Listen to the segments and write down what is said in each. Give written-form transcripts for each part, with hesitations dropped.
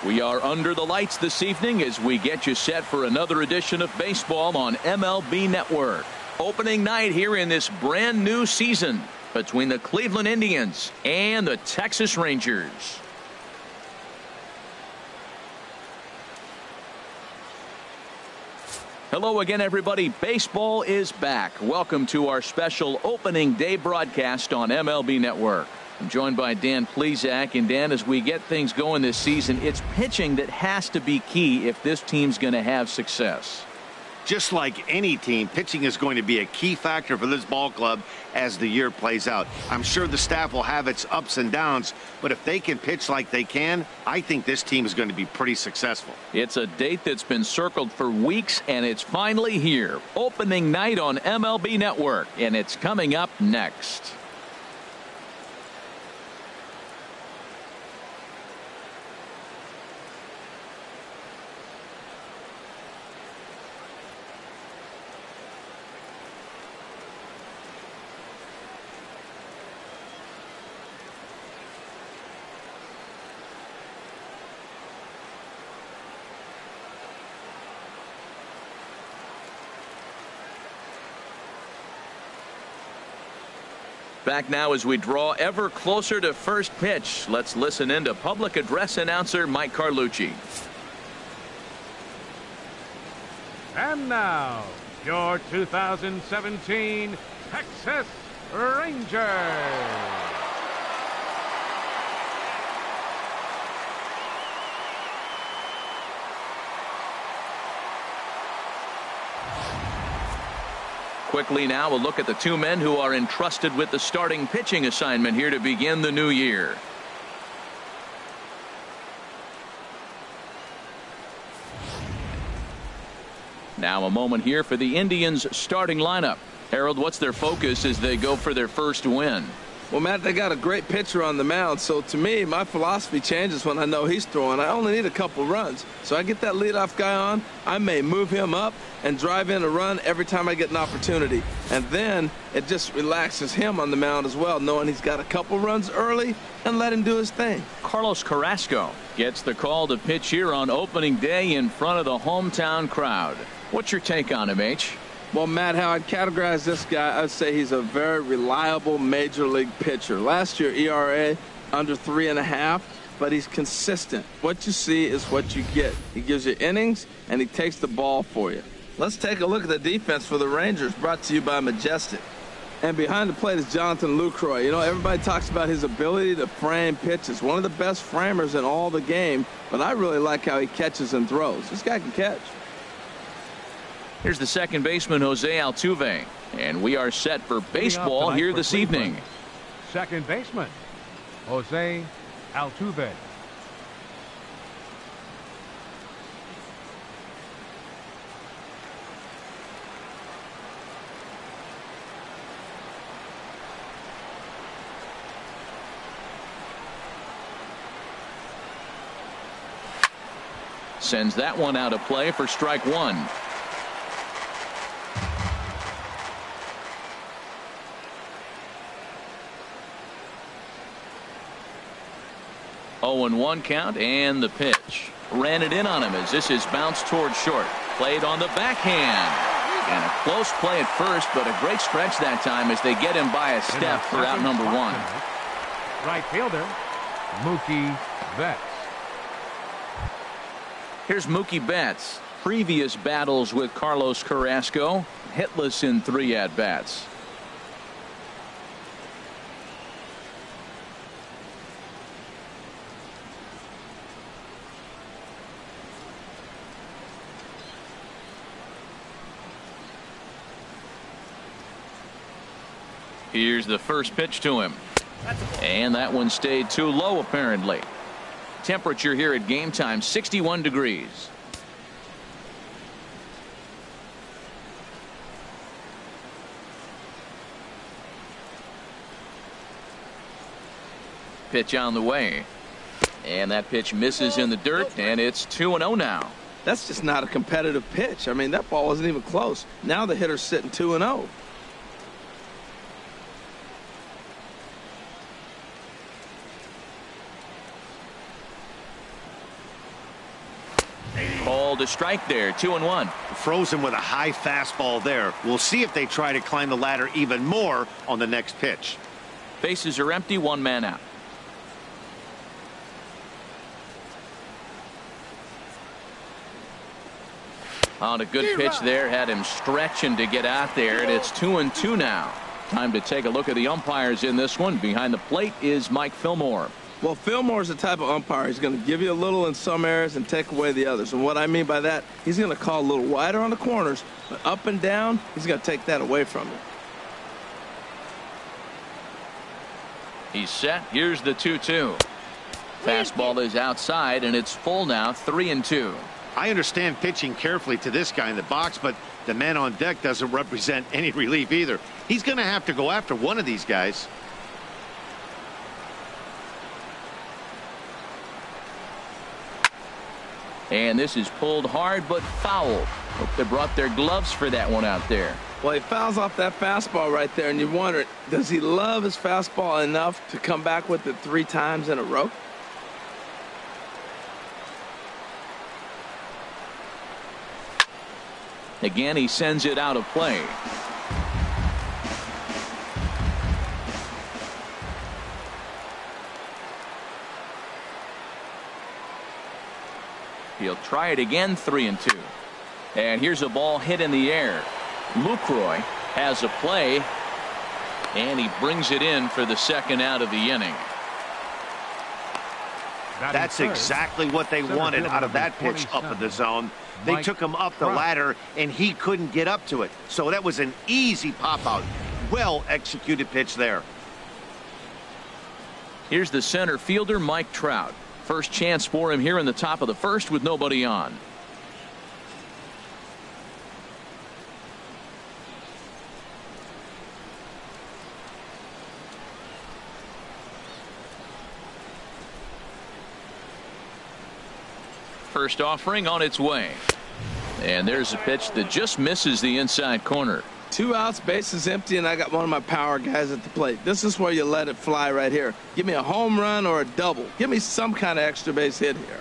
We are under the lights this evening as we get you set for another edition of baseball on MLB Network. Opening night here in this brand new season between the Cleveland Indians and the Texas Rangers. Hello again, everybody. Baseball is back. Welcome to our special opening day broadcast on MLB Network. I'm joined by Dan Plesac. And Dan, as we get things going this season, it's pitching that has to be key if this team's going to have success. Just like any team, pitching is going to be a key factor for this ball club as the year plays out. I'm sure the staff will have its ups and downs, but if they can pitch like they can, I think this team is going to be pretty successful. It's a date that's been circled for weeks, and it's finally here. Opening night on MLB Network, and it's coming up next. Back now as we draw ever closer to first pitch. Let's listen in to public address announcer Mike Carlucci. And now, your 2017 Texas Rangers. Quickly now, a look at the two men who are entrusted with the starting pitching assignment here to begin the new year. Now a moment here for the Indians starting lineup. Harold, what's their focus as they go for their first win? Well, Matt, they got a great pitcher on the mound, so to me, my philosophy changes when I know he's throwing. I only need a couple runs. So I get that leadoff guy on, I may move him up and drive in a run every time I get an opportunity. And then it just relaxes him on the mound as well, knowing he's got a couple runs early and let him do his thing. Carlos Carrasco gets the call to pitch here on opening day in front of the hometown crowd. What's your take on him, H? Well, Matt, how I'd categorize this guy, I'd say he's a very reliable major league pitcher. Last year, ERA under 3.5, but he's consistent. What you see is what you get. He gives you innings, and he takes the ball for you. Let's take a look at the defense for the Rangers, brought to you by Majestic. And behind the plate is Jonathan Lucroy. You know, everybody talks about his ability to frame pitches. One of the best framers in all the game, but I really like how he catches and throws. This guy can catch. Here's the second baseman, Jose Altuve. And we are set for baseball here this evening. Second baseman, Jose Altuve. Sends that one out of play for strike one. Oh, and 1 count, and the pitch. Ran it in on him as this is bounced towards short. Played on the backhand. And a close play at first, but a great stretch that time as they get him by a step for out number one. Right fielder, Mookie Betts. Here's Mookie Betts. Previous battles with Carlos Carrasco. Hitless in 3 at-bats. Here's the first pitch to him. And that one stayed too low, apparently. Temperature here at game time, 61 degrees. Pitch on the way. And that pitch misses in the dirt, and it's 2-0 now. That's just not a competitive pitch. I mean, that ball wasn't even close. Now the hitter's sitting 2-0. Called a strike there, 2-1. Frozen with a high fastball there. We'll see if they try to climb the ladder even more on the next pitch. Bases are empty, one man out. On a good pitch there, had him stretching to get out there, and it's 2-2 now. Time to take a look at the umpires in this one. Behind the plate is Mike Fillmore. Well, Fillmore's the type of umpire. He's going to give you a little in some areas and take away the others. And what I mean by that, he's going to call a little wider on the corners, but up and down, he's going to take that away from you. He's set. Here's the 2-2. Fastball is outside, and it's full now, 3-2. I understand pitching carefully to this guy in the box, but the man on deck doesn't represent any relief either. He's going to have to go after one of these guys. And this is pulled hard but foul. Hope they brought their gloves for that one out there. Well, he fouls off that fastball right there, and you wonder, does he love his fastball enough to come back with it 3 times in a row? Again, he sends it out of play. He'll try it again, 3-2. And here's a ball hit in the air. Lucroy has a play, and he brings it in for the second out of the inning. That's exactly what they wanted out of that pitch up in the zone. They took him up the ladder, and he couldn't get up to it. So that was an easy pop-out. Well-executed pitch there. Here's the center fielder, Mike Trout. First chance for him here in the top of the first with nobody on. First offering on its way. And there's a pitch that just misses the inside corner. 2 outs, bases empty, and I got one of my power guys at the plate. This is where you let it fly right here. Give me a home run or a double. Give me some kind of extra base hit here.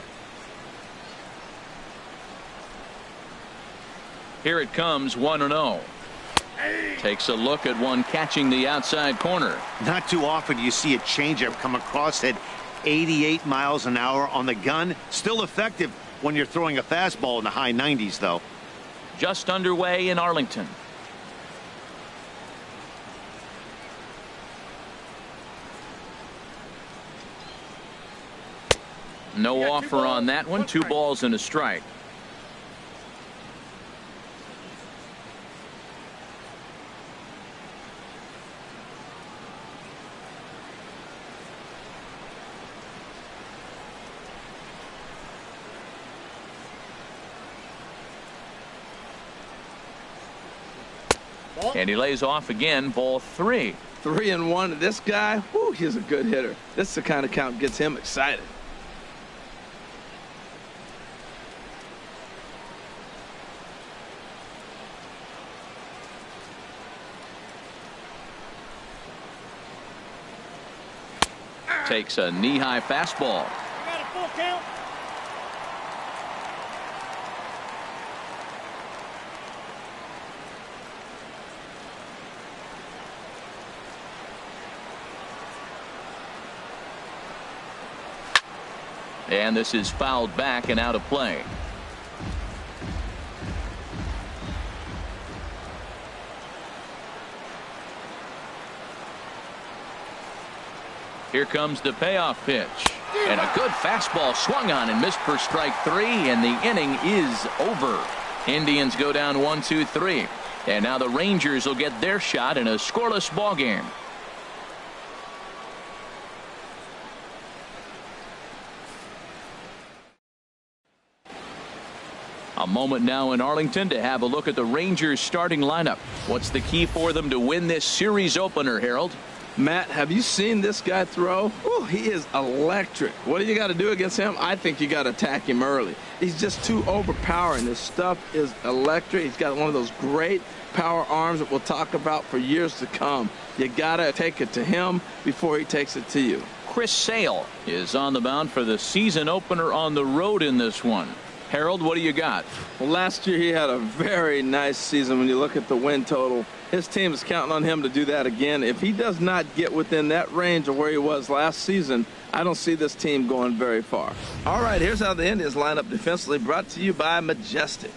Here it comes, 1-0. Takes a look at one catching the outside corner. Not too often you see a changeup come across at 88 miles an hour on the gun. Still effective when you're throwing a fastball in the high 90s, though. Just underway in Arlington. No offer on that one. 2 balls and a strike. And he lays off again, ball 3. 3-1. This guy, whoo, he's a good hitter. This is the kind of count gets him excited. Takes a knee-high fastball. Got a full count. And this is fouled back and out of play. Here comes the payoff pitch. And a good fastball swung on and missed for strike 3, and the inning is over. Indians go down 1-2-3. And now the Rangers will get their shot in a scoreless ball game. A moment now in Arlington to have a look at the Rangers starting lineup. What's the key for them to win this series opener, Harold? Matt, have you seen this guy throw? Ooh, he is electric. What do you got to do against him? I think you got to attack him early. He's just too overpowering. This stuff is electric. He's got one of those great power arms that we'll talk about for years to come. You got to take it to him before he takes it to you. Chris Sale is on the mound for the season opener on the road in this one. Harold, what do you got? Well, last year he had a very nice season when you look at the win total. His team is counting on him to do that again. If he does not get within that range of where he was last season, I don't see this team going very far. All right, here's how the Indians line up defensively, brought to you by Majestic.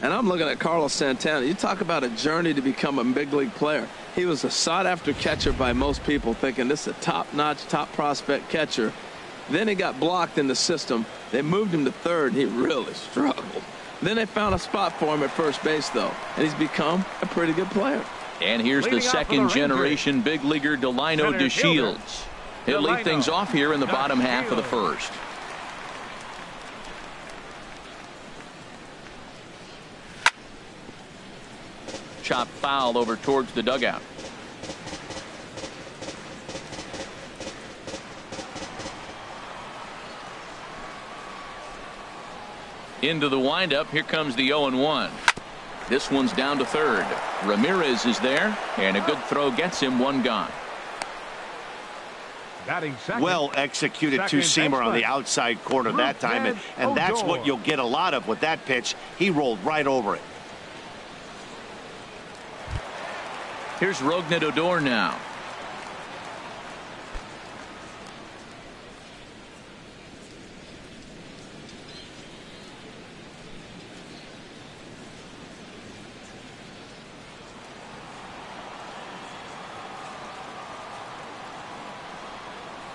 And I'm looking at Carlos Santana. You talk about a journey to become a big league player. He was a sought-after catcher by most people, thinking this is a top-notch, top prospect catcher. Then he got blocked in the system. They moved him to third, and he really struggled. Then they found a spot for him at first base, though, and he's become a pretty good player. And here's the second-generation big leaguer, Delino DeShields. He'll lead things off here in the bottom half of the first. Chop foul over towards the dugout. Into the windup. Here comes the 0-1. This one's down to third. Ramirez is there, and a good throw gets him one gone. Well executed two-seamer on the outside corner that time, and that's what you'll get a lot of with that pitch. He rolled right over it. Here's Rougned Odor now.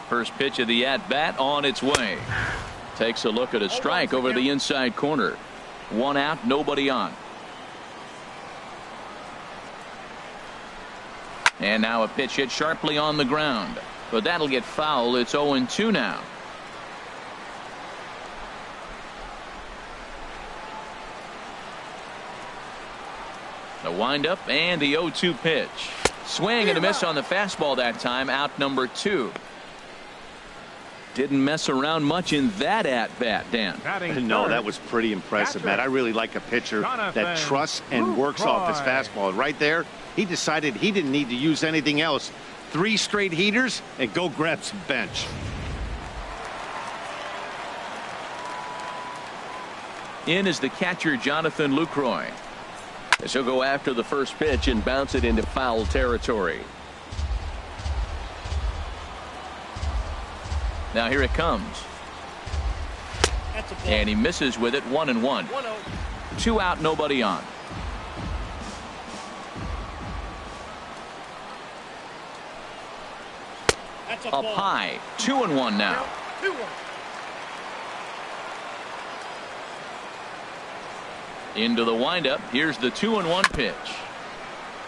First pitch of the at-bat on its way. Takes a look at a strike over the inside corner. One out, nobody on. And now a pitch hit sharply on the ground. But that'll get foul. It's 0-2 now. The windup and the 0-2 pitch. Swing and a miss on the fastball that time. Out number 2. Didn't mess around much in that at-bat, Dan. No, that was pretty impressive, Matt. I really like a pitcher that trusts and works off his fastball. Right there, he decided he didn't need to use anything else. 3 straight heaters and go grab some bench. In is the catcher, Jonathan Lucroy. As he'll go after the first pitch and bounce it into foul territory. Now here it comes. And he misses with it. 1-1. 2 out, nobody on. Up high. 2-1 now. Into the windup. Here's the 2-1 pitch.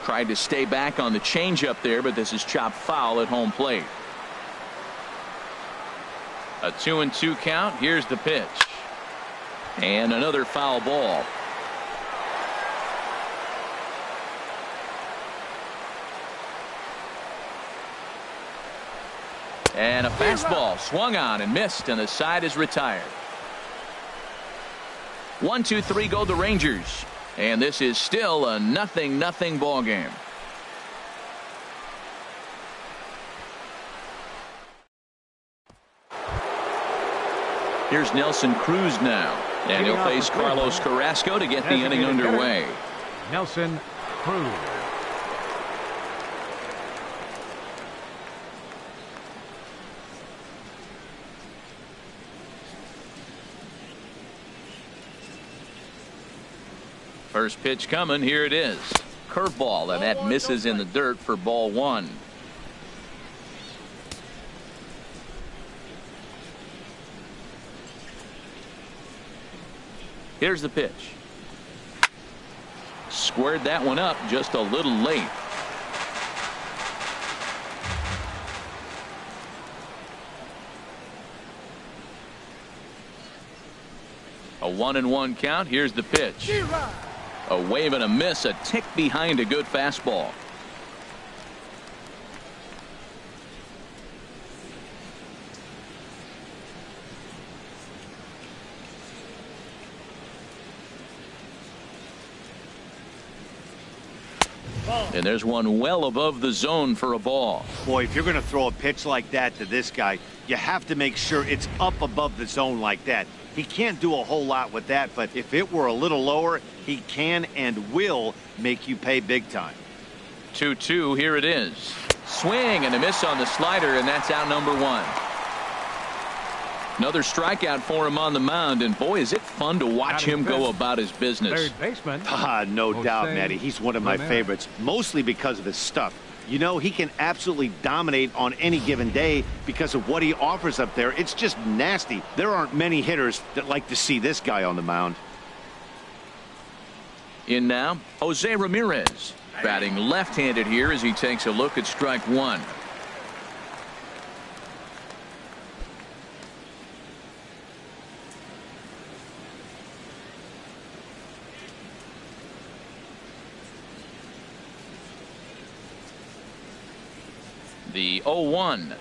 Tried to stay back on the changeup there, but this is chopped foul at home plate. A 2-2 count. Here's the pitch. And another foul ball. And a fastball swung on and missed, and the side is retired. 1-2-3 go the Rangers. And this is still a 0-0 ball game. Here's Nelson Cruz now, and he'll face Carlos Carrasco to get the inning underway. Nelson Cruz. First pitch coming. Here it is. Curveball, and that misses in the dirt for ball 1. Here's the pitch. Squared that one up just a little late. A 1-1 count. Here's the pitch. A wave and a miss, a tick behind a good fastball. And there's one well above the zone for a ball. Boy, if you're going to throw a pitch like that to this guy, you have to make sure it's up above the zone like that. He can't do a whole lot with that, but if it were a little lower, he can and will make you pay big time. 2-2, here it is. Swing and a miss on the slider, and that's out number one. Another strikeout for him on the mound, and boy, is it fun to watch him go about his business. Third baseman. No doubt, Matty. He's one of my favorites, mostly because of his stuff. You know, he can absolutely dominate on any given day because of what he offers up there. It's just nasty. There aren't many hitters that like to see this guy on the mound. In now, Jose Ramirez, batting left-handed here as he takes a look at strike one. The 0-1.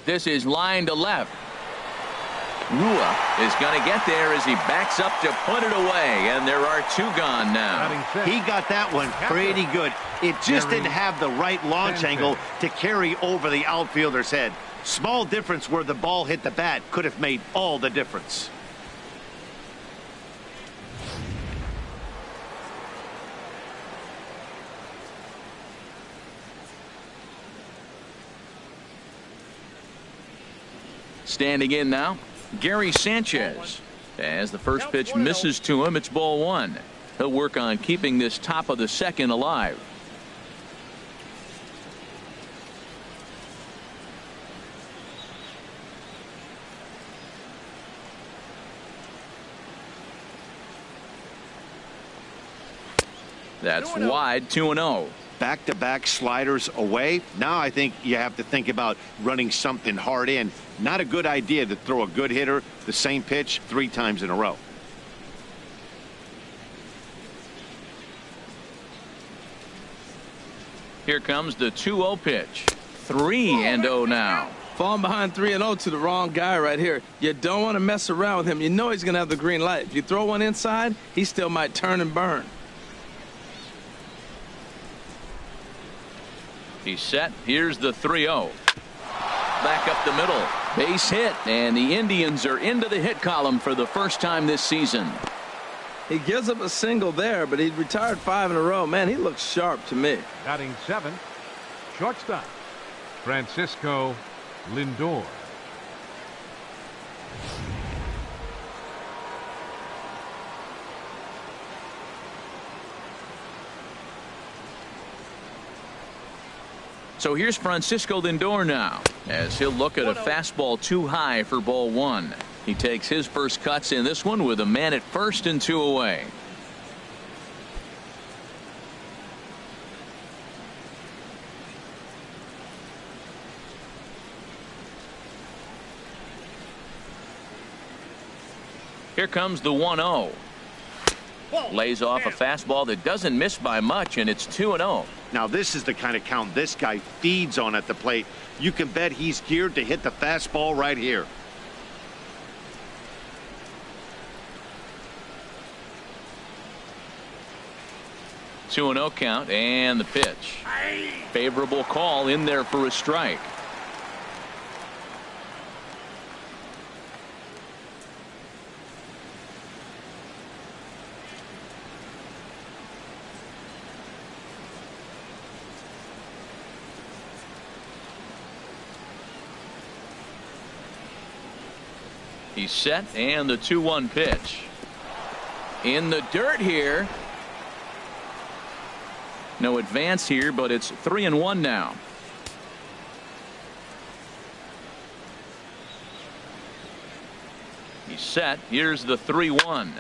This is line to left. Rua is going to get there as he backs up to put it away, and there are two gone now. He got that one pretty good. It just didn't have the right launch angle to carry over the outfielder's head. Small difference where the ball hit the bat could have made all the difference. Standing in now, Gary Sanchez. As the first pitch misses to him, it's ball one. He'll work on keeping this top of the second alive. That's wide, 2-0. Back-to-back sliders away. Now I think you have to think about running something hard in. Not a good idea to throw a good hitter the same pitch 3 times in a row. Here comes the 2-0 pitch. 3-0 now. Falling behind 3-0 to the wrong guy right here. You don't want to mess around with him. You know he's going to have the green light. If you throw one inside, he still might turn and burn. He's set. Here's the 3-0. Back up the middle. Base hit, and the Indians are into the hit column for the first time this season. He gives up a single there, but he retired 5 in a row. Man, he looks sharp to me. Batting 7, shortstop, Francisco Lindor. So here's Francisco Lindor now, as he'll look at a fastball too high for ball one. He takes his first cuts in this one with a man at first and 2 away. Here comes the 1-0. Lays off a fastball that doesn't miss by much, and it's 2-0. Now this is the kind of count this guy feeds on at the plate. You can bet he's geared to hit the fastball right here. Two 2-0 count, and the pitch. Favorable call in there for a strike. He's set, and the 2-1 pitch. In the dirt here. No advance here, but it's 3-1 now. He's set. Here's the 3-1.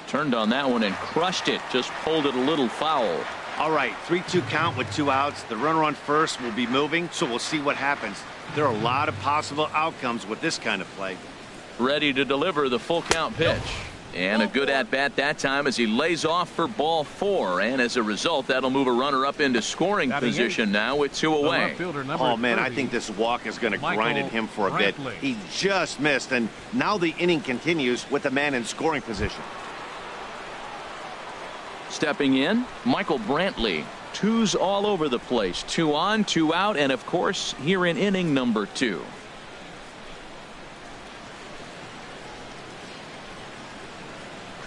Turned on that one and crushed it. Just pulled it a little foul. All right, 3-2 count with 2 outs. The runner on first will be moving, so we'll see what happens. There are a lot of possible outcomes with this kind of play. Ready to deliver the full count pitch. And a good at-bat that time as he lays off for ball 4. And as a result, that'll move a runner up into scoring position now with 2 away. Oh, man, I think this walk is going to grind at him for a bit. He just missed, and now the inning continues with the man in scoring position. Stepping in, Michael Brantley. 2s all over the place. 2 on, 2 out, and of course, here in inning number 2.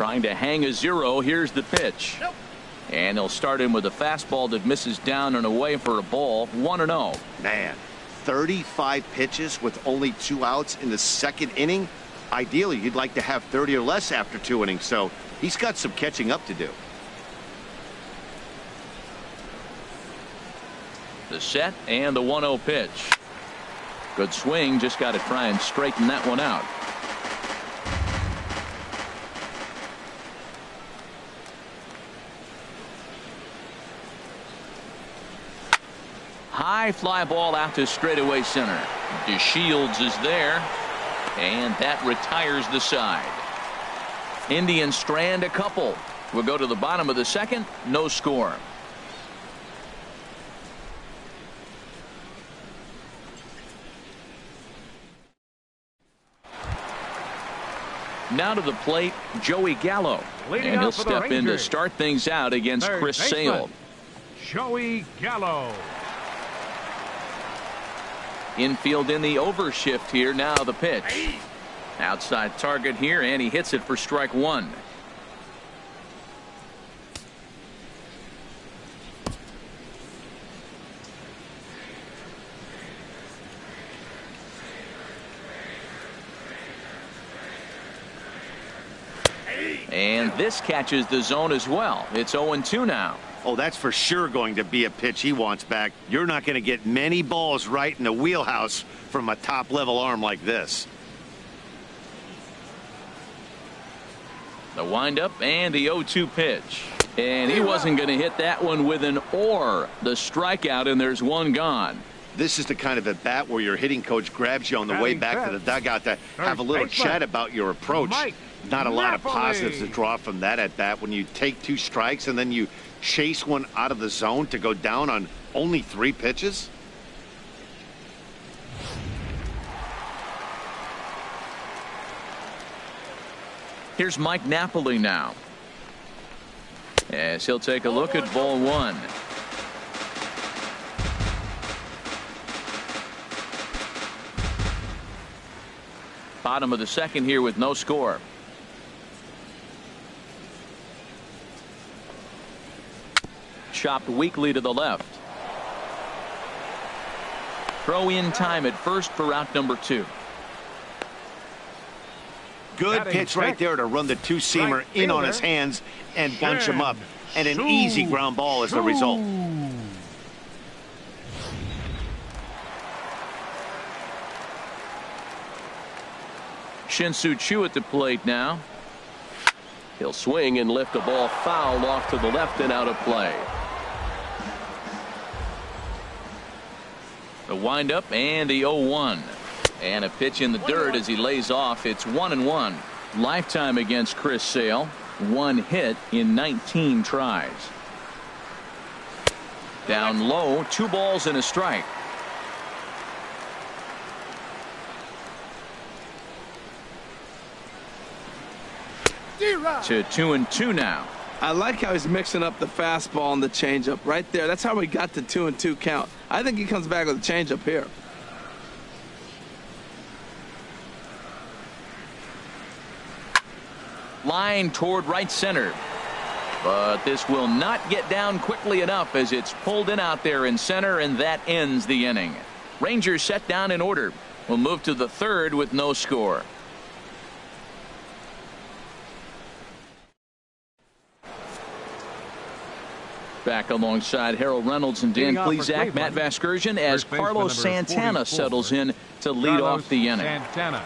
Trying to hang a 0. Here's the pitch. Nope. And they'll start him with a fastball that misses down and away for a ball. 1-0. Man, 35 pitches with only 2 outs in the second inning. Ideally, you'd like to have 30 or less after 2 innings, so he's got some catching up to do. The set and the 1-0 pitch. Good swing, just got to try and straighten that one out. High fly ball out to straightaway center. DeShields is there, and that retires the side. Indians strand a couple. We'll go to the bottom of the second. No score. Now to the plate, Joey Gallo. Leading And he'll off for the step in to Rangers, start things out against third Chris baseman, Sale. Joey Gallo. Infield in the overshift here. Now the pitch. Outside target here, and he hits it for strike 1. And this catches the zone as well. It's 0-2 now. Oh, that's for sure going to be a pitch he wants back. You're not going to get many balls right in the wheelhouse from a top-level arm like this. The windup and the 0-2 pitch. And he wasn't going to hit that one with an or. The strikeout, and there's one gone. This is the kind of at bat where your hitting coach grabs you on the way back to the dugout to have a little chat about your approach. Not a lot of positives to draw from that at bat when you take 2 strikes and then you chase one out of the zone to go down on only 3 pitches. Here's Mike Napoli now, as he'll take a look at ball 1. Bottom of the second here with no score. Chopped weakly to the left. Throw in time at first for out number 2. Good pitch right there to run the 2-seamer in on his hands and bunch him up. And an easy ground ball is the result. Shin-Soo Choo at the plate now. He'll swing and lift a ball foul off to the left and out of play. The windup and the 0-1. And a pitch in the dirt as he lays off. It's 1-1. Lifetime against Chris Sale. 1 hit in 19 tries. Down low, 2 balls and a strike. To 2-2 now. I like how he's mixing up the fastball and the changeup right there. That's how we got the 2-2 count. I think he comes back with a changeup here. Line toward right center. But this will not get down quickly enough as it's pulled in out there in center, and that ends the inning. Rangers set down in order. We'll move to the third with no score. Back alongside Harold Reynolds and Dan Plesac, Matt Vasgersian, as Carlos Santana settles in to lead off the inning. Santana.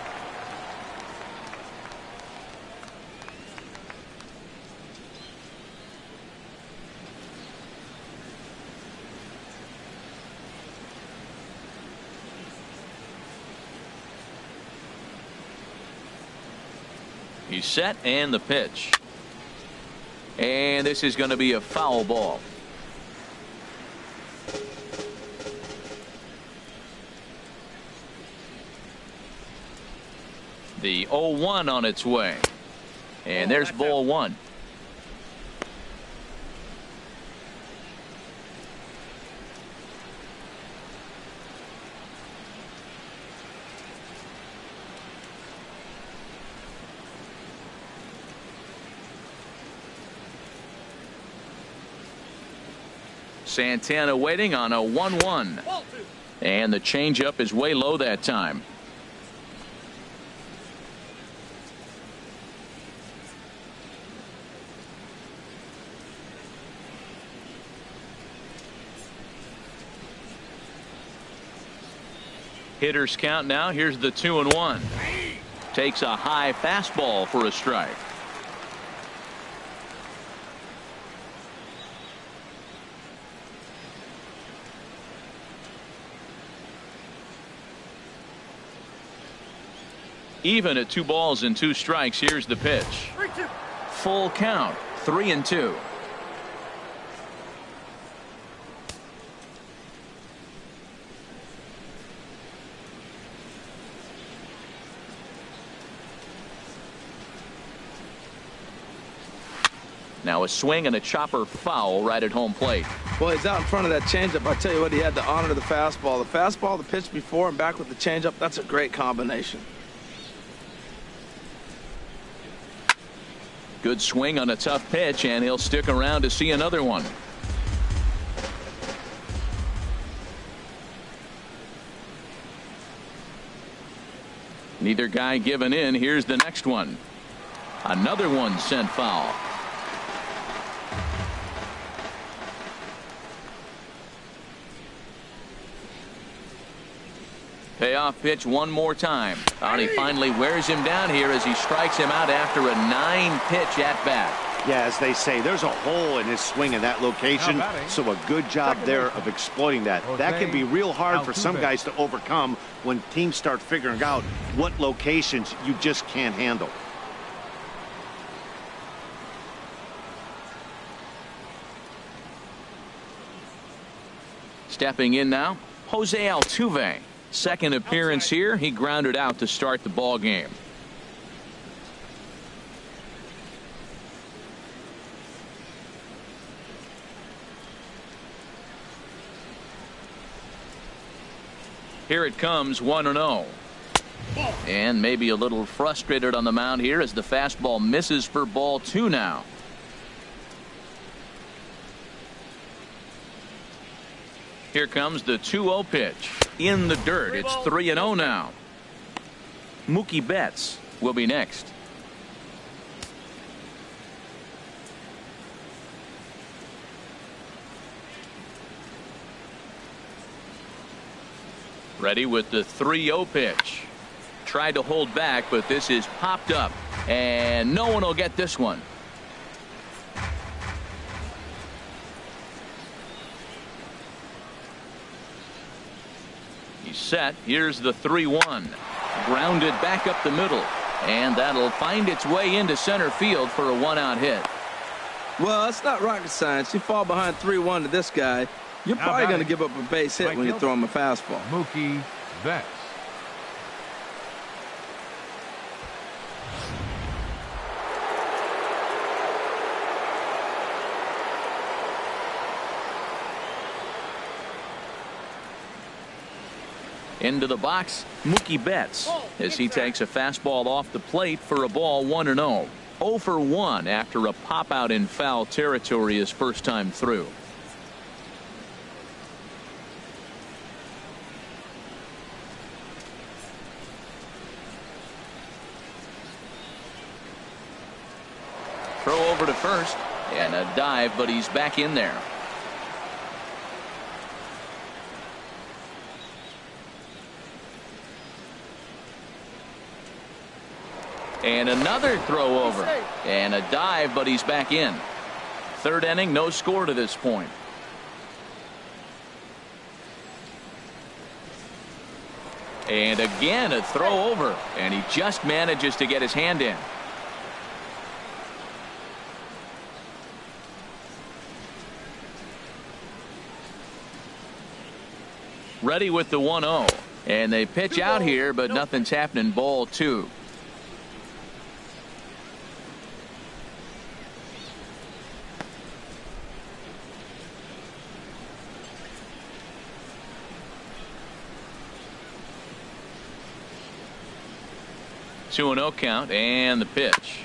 He's set, and the pitch. And this is going to be a foul ball. The 0-1 on its way. And there's ball 1. Santana waiting on a 1-1. And the changeup is way low that time. Hitters count now. Here's the 2-1. Takes a high fastball for a strike. Even at 2 balls and 2 strikes. Here's the pitch. Full count. 3-2. Now a swing and a chopper foul right at home plate. Well, he's out in front of that changeup. I tell you what, he had to honor the fastball. The fastball, the pitch before, and back with the changeup. That's a great combination. Good swing on a tough pitch, and he'll stick around to see another one. Neither guy giving in. Here's the next one. Another one sent foul. Payoff pitch one more time. And he finally wears him down here as he strikes him out after a 9-pitch at bat. Yeah, as they say, there's a hole in his swing in that location, so a good job there of exploiting that. That can be real hard for some guys to overcome when teams start figuring out what locations you just can't handle. Stepping in now, Jose Altuve. Second appearance here. He grounded out to start the ball game. Here it comes, 1-0. And maybe a little frustrated on the mound here as the fastball misses for ball 2 now. Here comes the 2-0 pitch. In the dirt. It's 3-0 now. Mookie Betts will be next. Ready with the 3-0 pitch. Tried to hold back, but this is popped up. And no one will get this one. Set. Here's the 3-1. Grounded back up the middle, and that'll find its way into center field for a 1-out hit. Well, it's not rocket science. You fall behind 3-1 to this guy, you're probably going to give up a base hit when you throw him a fastball. Mookie Betts. Into the box, Mookie Betts, as he takes a fastball off the plate for a ball 1-0. 0 for 1 after a pop out in foul territory his first time through. Throw over to first and a dive, but he's back in there. And another throw over and a dive, but he's back in. Third inning, no score to this point. And again a throw over, and he just manages to get his hand in. Ready with the 1-0, and they pitch out here, but nothing's happening. Ball 2. Two and 0 count, and the pitch,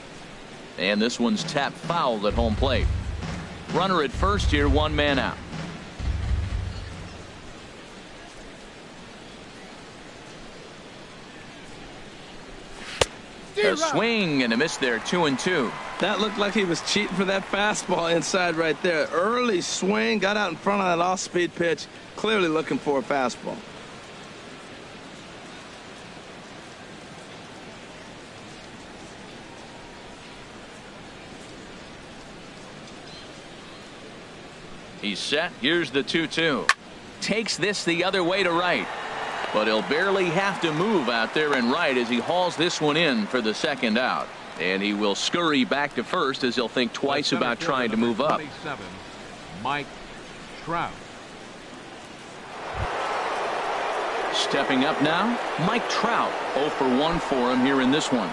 and this one's tapped foul at home plate. Runner at first here, 1 man out. A swing and a miss there, 2-2. That looked like he was cheating for that fastball inside right there. Early swing, got out in front of that off-speed pitch, clearly looking for a fastball. He's set. Here's the 2-2. Takes this the other way to right. But he'll barely have to move out there in right as he hauls this one in for the second out. And he will scurry back to first as he'll think twice about trying to move up. Mike Trout. Stepping up now, Mike Trout. 0 for 1 for him here in this one.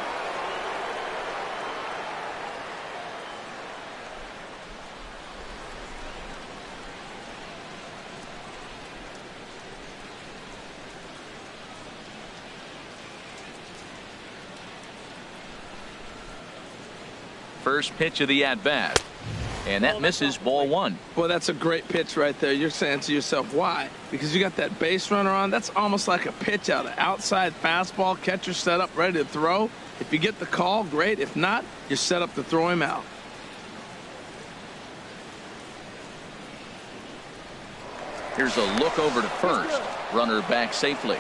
First pitch of the at-bat. And that misses, ball 1. Boy, that's a great pitch right there. You're saying to yourself, why? Because you got that base runner on. That's almost like a pitch out. An outside fastball, catcher set up, ready to throw. If you get the call, great. If not, you're set up to throw him out. Here's a look over to first. Runner back safely.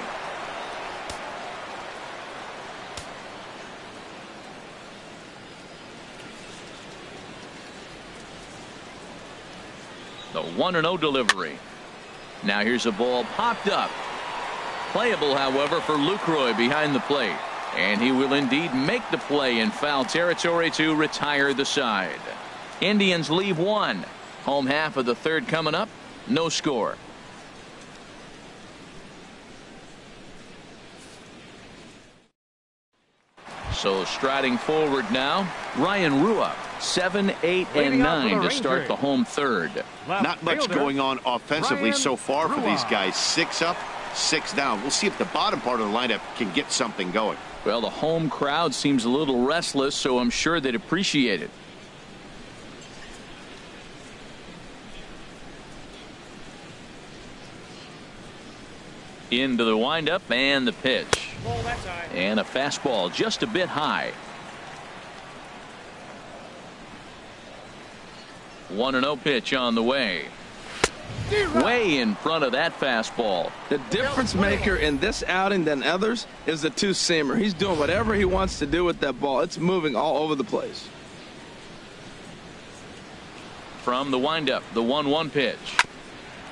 The 1-0 delivery. Now here's a ball popped up. Playable, however, for Lucroy behind the plate. And he will indeed make the play in foul territory to retire the side. Indians leave 1. Home half of the third coming up. No score. So striding forward now, Ryan Rua. 7, 8, and 9 to start the home third. Not much going on offensively so far for these guys. 6 up, 6 down. We'll see if the bottom part of the lineup can get something going. Well, the home crowd seems a little restless, so I'm sure they'd appreciate it. Into the windup and the pitch. And a fastball just a bit high. 1-0 pitch on the way. Way in front of that fastball. The difference maker in this outing than others is the two-seamer. He's doing whatever he wants to do with that ball. It's moving all over the place. From the windup, the 1-1 pitch.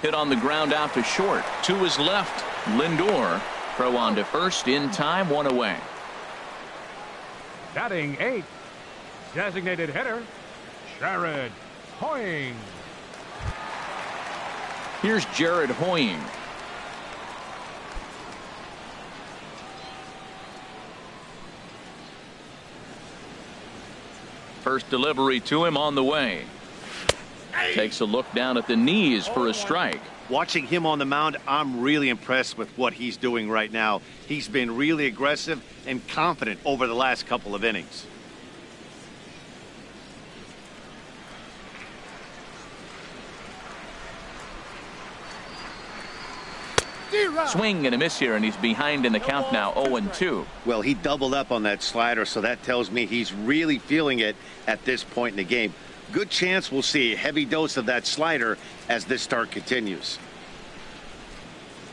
Hit on the ground out to short. To his left, Lindor. Throw on to first in time, 1 away. Batting 8. Designated hitter, Jared Hoying. Here's Jared Hoying. First delivery to him on the way. Takes a look down at the knees for a strike. Watching him on the mound, I'm really impressed with what he's doing right now. He's been really aggressive and confident over the last couple of innings. Swing and a miss here, and he's behind in the count now, 0-2. Well, he doubled up on that slider, so that tells me he's really feeling it at this point in the game. Good chance we'll see a heavy dose of that slider as this start continues.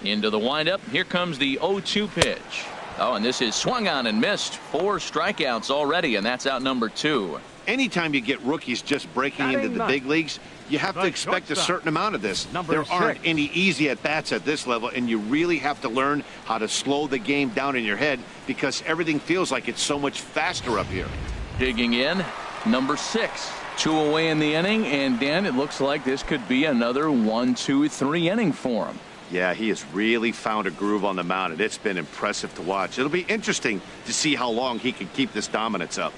Into the windup. Here comes the 0-2 pitch. Oh, and this is swung on and missed. 4 strikeouts already, and that's out number 2. Anytime you get rookies just breaking into the big leagues, you have to expect a certain amount of this. There aren't any easy at-bats at this level, and you really have to learn how to slow the game down in your head because everything feels like it's so much faster up here. Digging in, number 6. 2 away in the inning, and Dan, it looks like this could be another 1, 2, 3 inning for him. Yeah, he has really found a groove on the mound, and it's been impressive to watch. It'll be interesting to see how long he can keep this dominance up.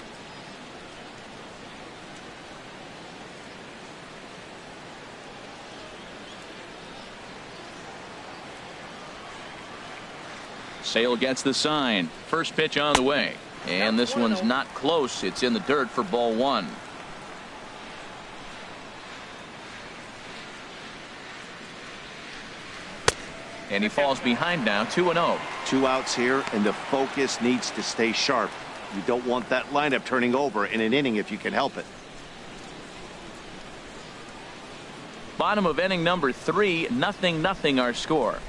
Sale gets the sign. First pitch on the way. And this one's not close. It's in the dirt for ball 1. And he falls behind now, 2-0. 2 outs here, and the focus needs to stay sharp. You don't want that lineup turning over in an inning if you can help it. Bottom of inning number 3, 0-0 our score.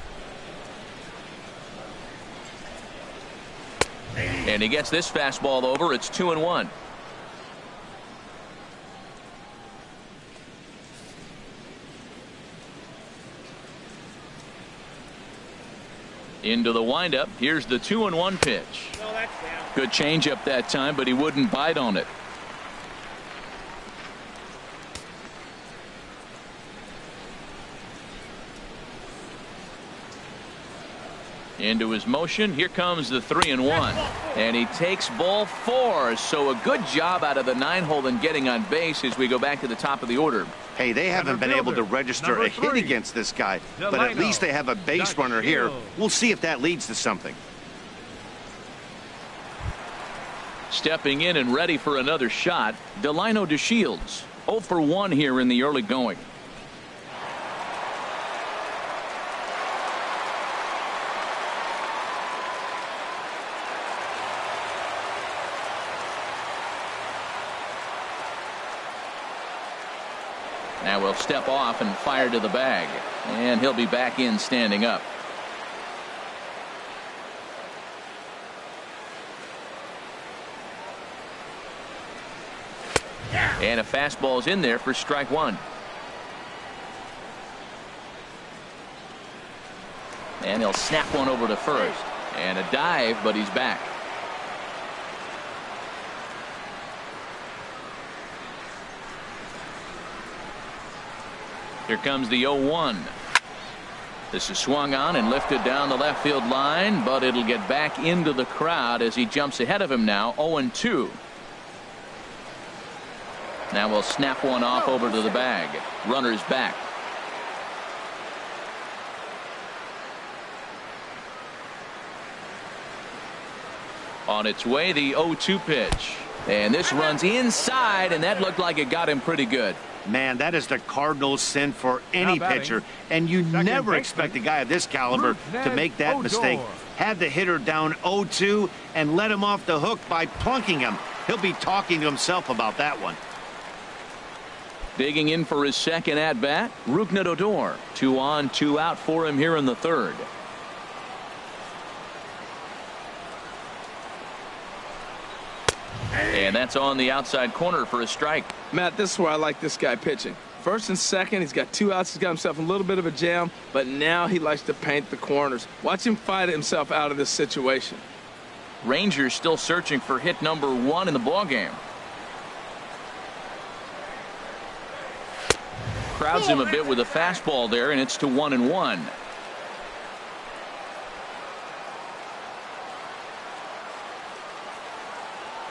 And he gets this fastball over. It's 2-1. Into the windup. Here's the 2-1 pitch. Good changeup that time, but he wouldn't bite on it. Into his motion. Here comes the 3-1. And he takes ball 4. So a good job out of the 9-hole in getting on base as we go back to the top of the order. Hey, they haven't been able to register a hit against this guy, but at least they have a base runner here. We'll see if that leads to something. Stepping in and ready for another shot, Delino DeShields. 0 for 1 here in the early going. Now we'll step off and fire to the bag, and he'll be back in standing up. And a fastball's in there for strike 1. And he'll snap one over to first. And a dive, but he's back. Here comes the 0-1. This is swung on and lifted down the left field line, but it'll get back into the crowd as he jumps ahead of him now. 0-2. Now we'll snap one off over to the bag. Runner's back. On its way, the 0-2 pitch. And this runs inside, and that looked like it got him pretty good. Man, that is the Cardinals' sin for any pitcher, and you never expect a guy of this caliber to make that mistake. Had the hitter down 0-2 and let him off the hook by plunking him. He'll be talking to himself about that one. Digging in for his second at-bat, Rougned Odor. 2 on, 2 out for him here in the third. And that's on the outside corner for a strike. Matt, this is where I like this guy pitching. First and second, he's got 2 outs. He's got himself a little bit of a jam, but now he likes to paint the corners. Watch him fight himself out of this situation. Rangers still searching for hit number 1 in the ballgame. Crowds him a bit with a fastball there, and it's to 1-1.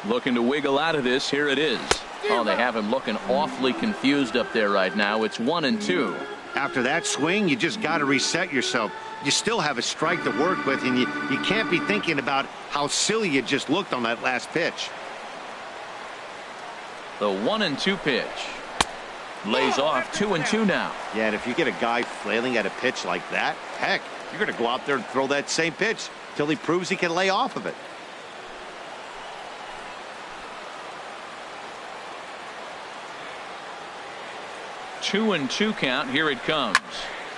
Looking to wiggle out of this. Here it is. Oh, they have him looking awfully confused up there right now. It's 1-2. After that swing, you just got to reset yourself. You still have a strike to work with, and you can't be thinking about how silly you just looked on that last pitch. The 1-2 pitch. Lays off 2-2 now. Yeah, and if you get a guy flailing at a pitch like that, heck, you're going to go out there and throw that same pitch till he proves he can lay off of it. Two and 2 count. Here it comes.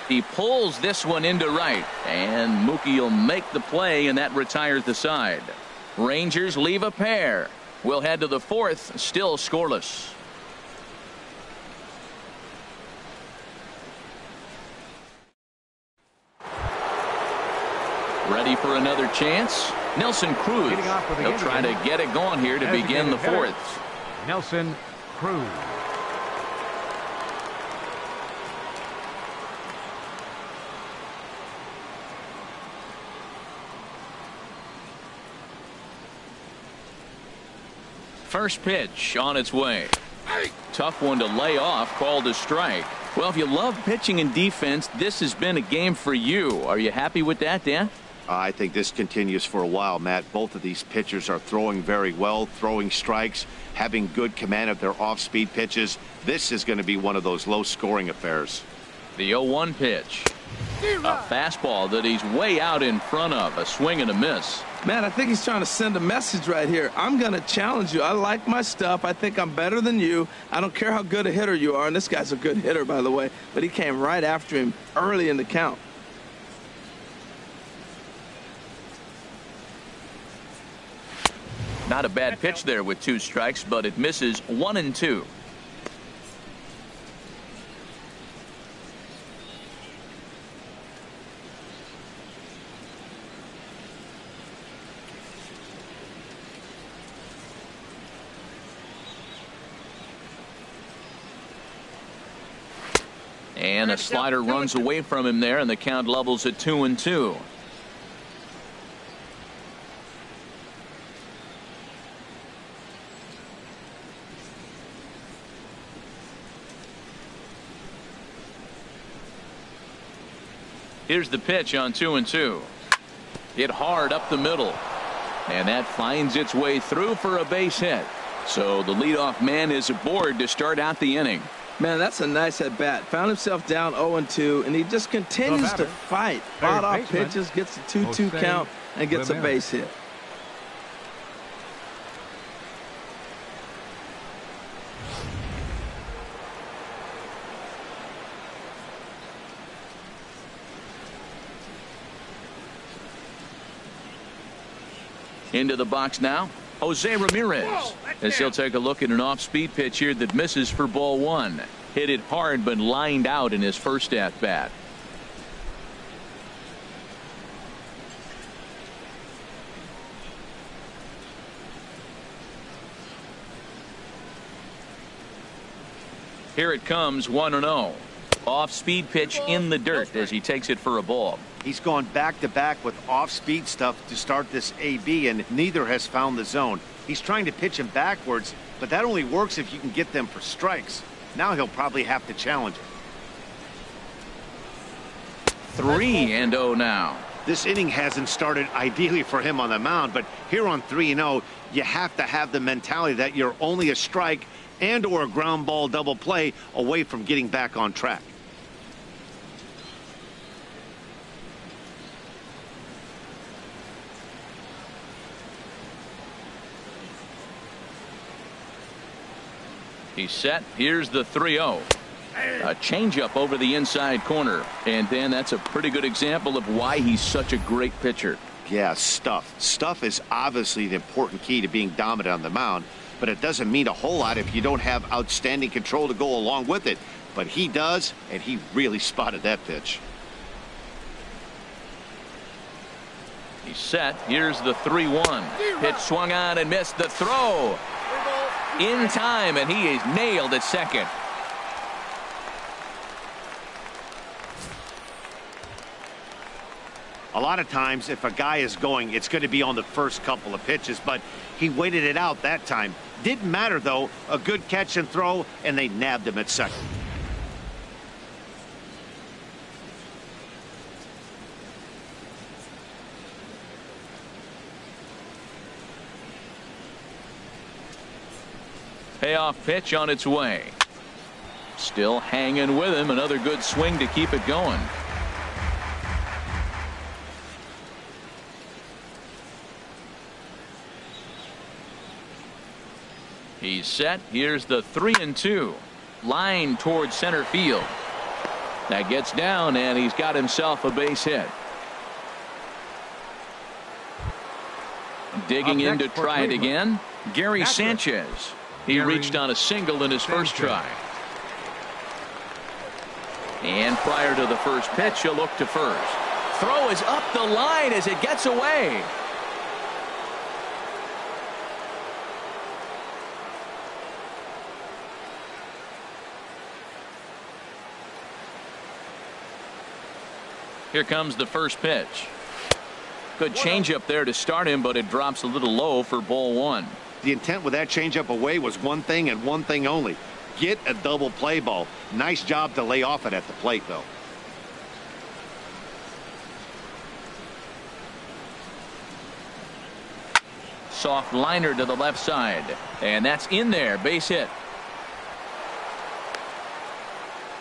He pulls this one into right, and Mookie will make the play, and that retires the side. Rangers leave a pair. We'll head to the 4th, still scoreless. Ready for another chance? Nelson Cruz. He'll try to get it going here to begin the 4th. Nelson Cruz. First pitch on its way. Tough one to lay off, called a strike. Well, if you love pitching and defense, this has been a game for you. Are you happy with that, Dan? I think this continues for a while, Matt. Both of these pitchers are throwing very well, throwing strikes, having good command of their off-speed pitches. This is going to be one of those low-scoring affairs. The 0-1 pitch. A fastball that he's way out in front of. A swing and a miss. Man, I think he's trying to send a message right here. I'm going to challenge you. I like my stuff. I think I'm better than you. I don't care how good a hitter you are. And this guy's a good hitter, by the way. But he came right after him early in the count. Not a bad pitch there with 2 strikes, but it misses 1-2. And a slider runs away from him there, and the count levels at 2-2. Here's the pitch on 2-2. Hit hard up the middle. And that finds its way through for a base hit. So the leadoff man is aboard to start out the inning. Man, that's a nice at bat. Found himself down 0-2, and he just continues to fight. Fought off pitches, gets a 2-2 count, and gets a base hit. Into the box now, Jose Ramirez, as he'll take a look at an off-speed pitch here that misses for ball 1. Hit it hard but lined out in his first at-bat. Here it comes, 1-0. Off-speed pitch in the dirt as he takes it for a ball. He's gone back-to-back with off-speed stuff to start this AB, and neither has found the zone. He's trying to pitch him backwards, but that only works if you can get them for strikes. Now he'll probably have to challenge it. 3-0 now. This inning hasn't started ideally for him on the mound, but here on 3-0, you have to have the mentality that you're only a strike and or a ground ball double play away from getting back on track. He's set. Here's the 3-0. A changeup over the inside corner. And Dan, that's a pretty good example of why he's such a great pitcher. Yeah, stuff. Stuff is obviously the important key to being dominant on the mound, but it doesn't mean a whole lot if you don't have outstanding control to go along with it. But he does, and he really spotted that pitch. He's set. Here's the 3-1. Pitch swung on and missed. The throw in time, and he is nailed at second. A lot of times, if a guy is going, it's going to be on the first couple of pitches, but he waited it out that time. Didn't matter, though. A good catch and throw, and they nabbed him at second. Payoff pitch on its way. Still hanging with him. Another good swing to keep it going. He's set. Here's the 3-2. Line towards center field. That gets down, and he's got himself a base hit. Digging in to try it again, Gary Sanchez. He reached on a single in his first try. And prior to the first pitch, he'll look to first. Throw is up the line as it gets away. Here comes the first pitch. Good changeup there to start him, but it drops a little low for ball 1. The intent with that changeup away was one thing and one thing only. Get a double play ball. Nice job to lay off it at the plate, though. Soft liner to the left side. And that's in there. Base hit.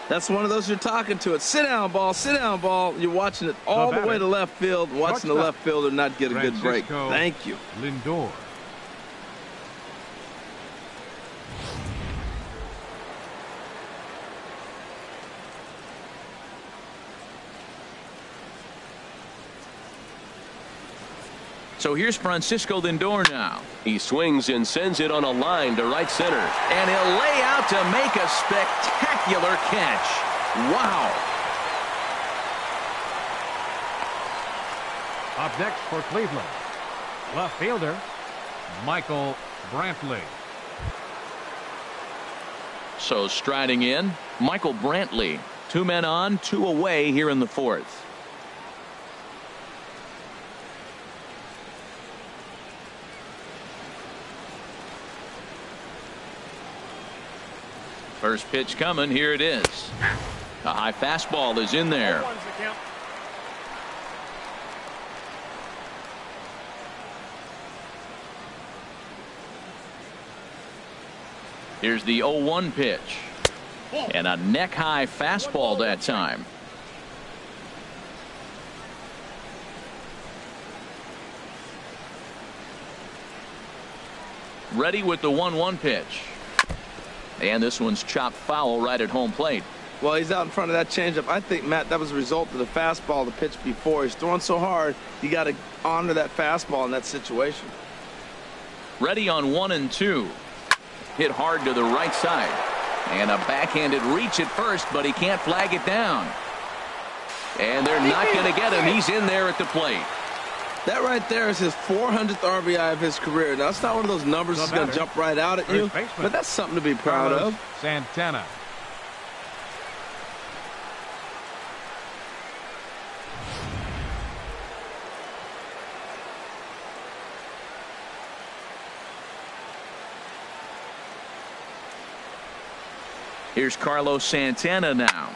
That's one of those you're talking to. It's sit down ball, sit down ball. You're watching it all the way to left field, watching the left fielder not get a good break. Thank you. Lindor. So here's Francisco Lindor now. He swings and sends it on a line to right center. And he'll lay out to make a spectacular catch. Wow. Up next for Cleveland, left fielder Michael Brantley. So striding in, Michael Brantley. 2 men on, 2 away here in the 4th. First pitch coming. Here it is. A high fastball is in there. Here's the 0-1 pitch. And a neck high fastball that time. Ready with the 1-1 pitch. And this one's chopped foul right at home plate. Well, he's out in front of that changeup. I think, Matt, that was a result of the fastball, the pitch before. He's throwing so hard, you got to honor that fastball in that situation. Ready on 1-2. Hit hard to the right side. And a backhanded reach at first, but he can't flag it down. And they're not going to get him. He's in there at the plate. That right there is his 400th RBI of his career. Now, that's not one of those numbers that's going to jump right out at you, but that's something to be proud of. Santana. Here's Carlos Santana now.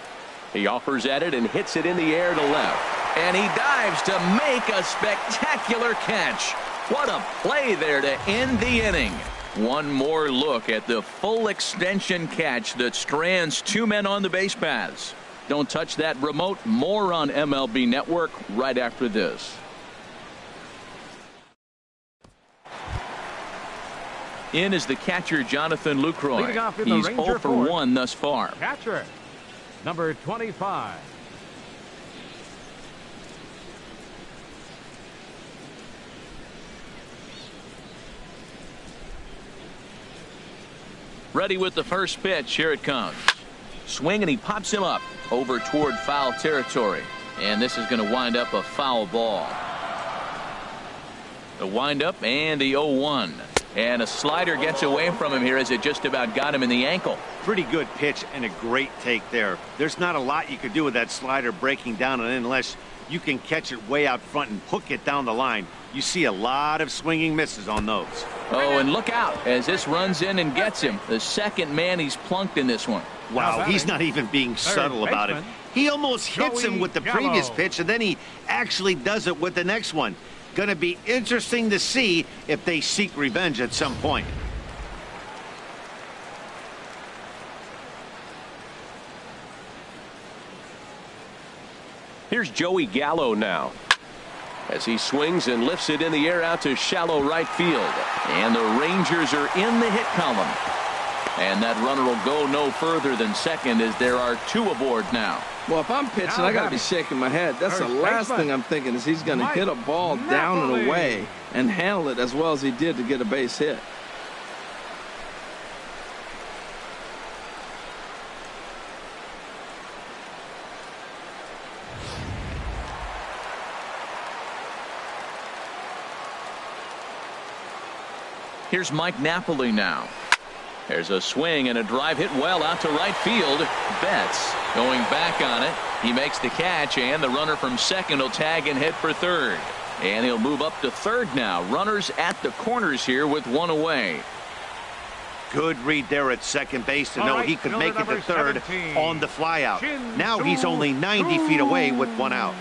He offers at it and hits it in the air to left. And he dives to make a spectacular catch. What a play there to end the inning. One more look at the full extension catch that strands 2 men on the base paths. Don't touch that remote. More on MLB Network right after this. In is the catcher, Jonathan Lucroy. He's 0 for 1 thus far. Catcher, number 25. Ready with the first pitch. Here it comes. Swing, and he pops him up over toward foul territory. And this is going to wind up a foul ball. The windup and the 0-1. And a slider gets away from him here as it just about got him in the ankle. Pretty good pitch and a great take there. There's not a lot you could do with that slider breaking down unless you can catch it way out front and hook it down the line. You see a lot of swinging misses on those. Oh, and look out as this runs in and gets him. The second man he's plunked in this one. Wow, he's not even being subtle about it. He almost hits him with the previous pitch, and then he actually does it with the next one. Going to be interesting to see if they seek revenge at some point. Here's Joey Gallo now, as he swings and lifts it in the air out to shallow right field. And the Rangers are in the hit column. And that runner will go no further than second as there are 2 aboard now. Well, if I'm pitching, I got to be shaking my head. That's the last thing I'm thinking is he's going to hit a ball down and away and handle it as well as he did to get a base hit. Here's Mike Napoli now. There's a swing and a drive hit well out to right field. Betts going back on it. He makes the catch, and the runner from second will tag and head for third. And he'll move up to third now. Runners at the corners here with 1 away. Good read there at second base to know he could make it to third on the flyout. Now he's only 90 feet away with 1 out.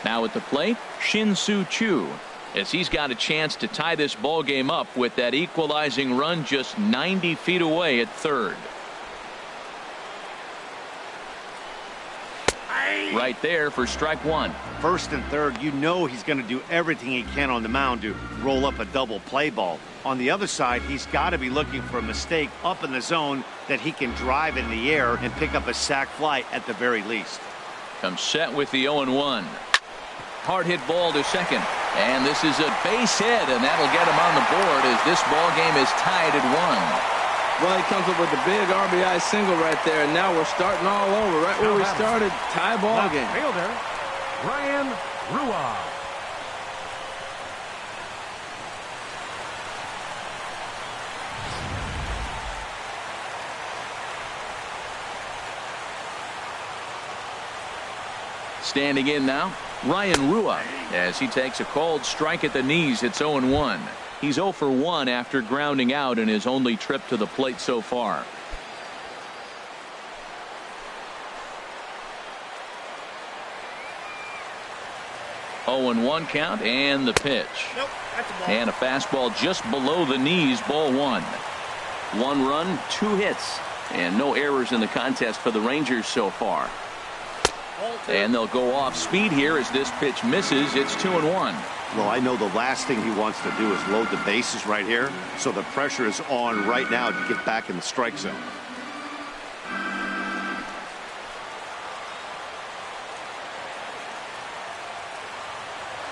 Now at the plate, Shin-Soo Choo. as he's got a chance to tie this ball game up with that equalizing run just 90 feet away at third. Right there for strike one. First and third, you know he's going to do everything he can on the mound to roll up a double play ball. On the other side, he's got to be looking for a mistake up in the zone that he can drive in the air and pick up a sac fly at the very least. Comes set with the 0-1. Hard hit ball to second. And this is a base hit, and that'll get him on the board as this ball game is tied at 1. Well, he comes up with a big RBI single right there, and now we're starting all over. Right where we started, tie ball game. Fielder, Ryan Rua. Standing in now, Ryan Rua, as he takes a called strike at the knees. It's 0-1. He's 0 for 1 after grounding out in his only trip to the plate so far. Oh, 0-1 count, and the pitch. Nope, that's a ball. And a fastball just below the knees, ball 1. 1 run, 2 hits, and no errors in the contest for the Rangers so far. And they'll go off speed here as this pitch misses. It's 2-1. Well, I know the last thing he wants to do is load the bases right here, so the pressure is on right now to get back in the strike zone.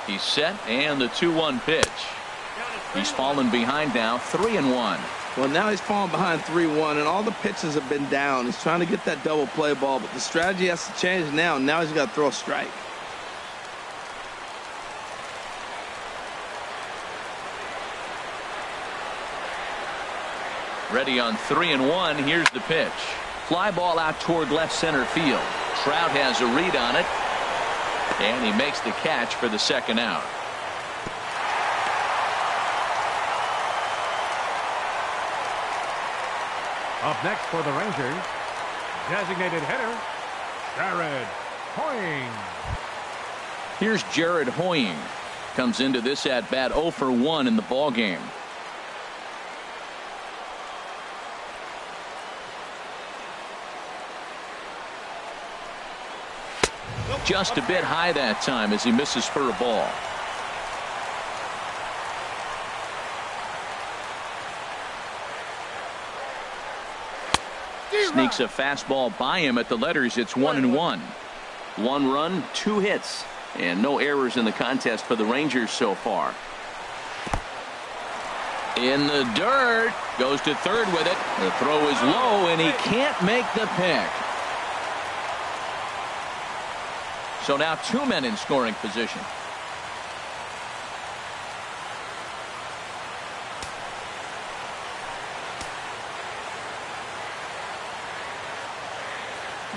He's set, and the 2-1 pitch. He's fallen behind now, 3-1. Well, now he's falling behind 3-1, and all the pitches have been down. He's trying to get that double play ball, but the strategy has to change now. Now he's got to throw a strike. Ready on 3-1. Here's the pitch. Fly ball out toward left center field. Trout has a read on it, and he makes the catch for the second out. Up next for the Rangers, designated hitter, Jared Hoying. Here's Jared Hoying. Comes into this at bat 0 for 1 in the ball game. Just a bit high that time as he misses for a ball. Sneaks a fastball by him at the letters. It's 1-1. 1 run, 2 hits, and no errors in the contest for the Rangers so far. In the dirt, goes to third with it. The throw is low, and he can't make the pick. So now 2 men in scoring position.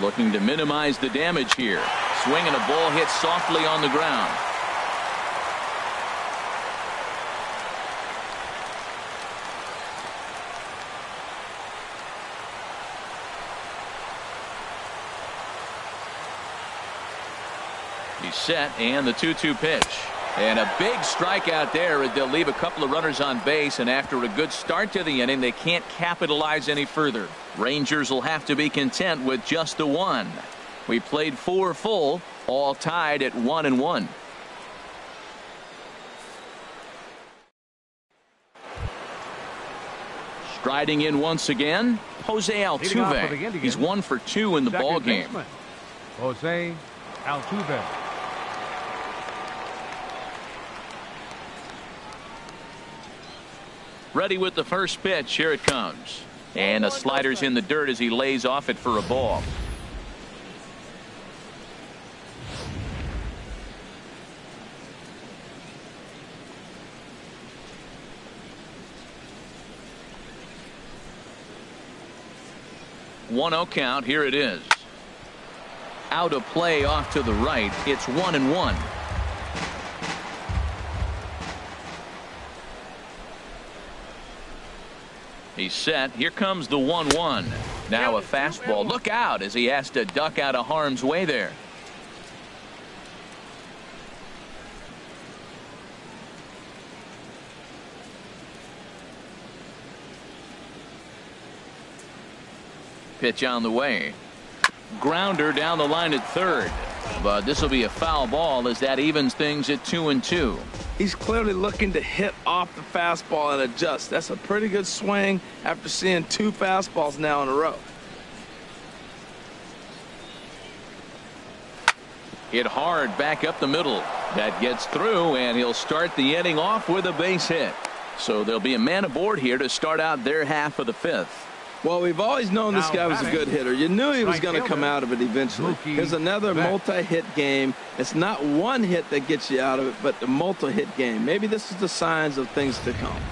Looking to minimize the damage here. Swinging a ball hit softly on the ground. He's set, and the 2-2 pitch. And a big strikeout there. They'll leave a couple of runners on base, and after a good start to the inning, they can't capitalize any further. Rangers will have to be content with just the 1. We played 4 full, all tied at 1-1. Striding in once again, Jose Altuve. He's 1 for 2 in the ball game. Jose Altuve. Ready with the first pitch. Here it comes. And a slider's in the dirt as he lays off it for a ball. One 0 count. Here it is. Out of play off to the right. It's 1-1. He's set. Here comes the 1-1. Now a fastball. Look out as he has to duck out of harm's way there. Pitch on the way. Grounder down the line at third. But this will be a foul ball as that evens things at 2-2. He's clearly looking to hit off the fastball and adjust. That's a pretty good swing after seeing 2 fastballs now in a row. Hit hard back up the middle. That gets through, and he'll start the inning off with a base hit. So there'll be a man aboard here to start out their half of the 5th. Well, we've always known this guy was a good hitter. You knew he was going to come out of it eventually. Here's another multi-hit game. It's not one hit that gets you out of it, but the multi-hit game. Maybe this is the signs of things to come.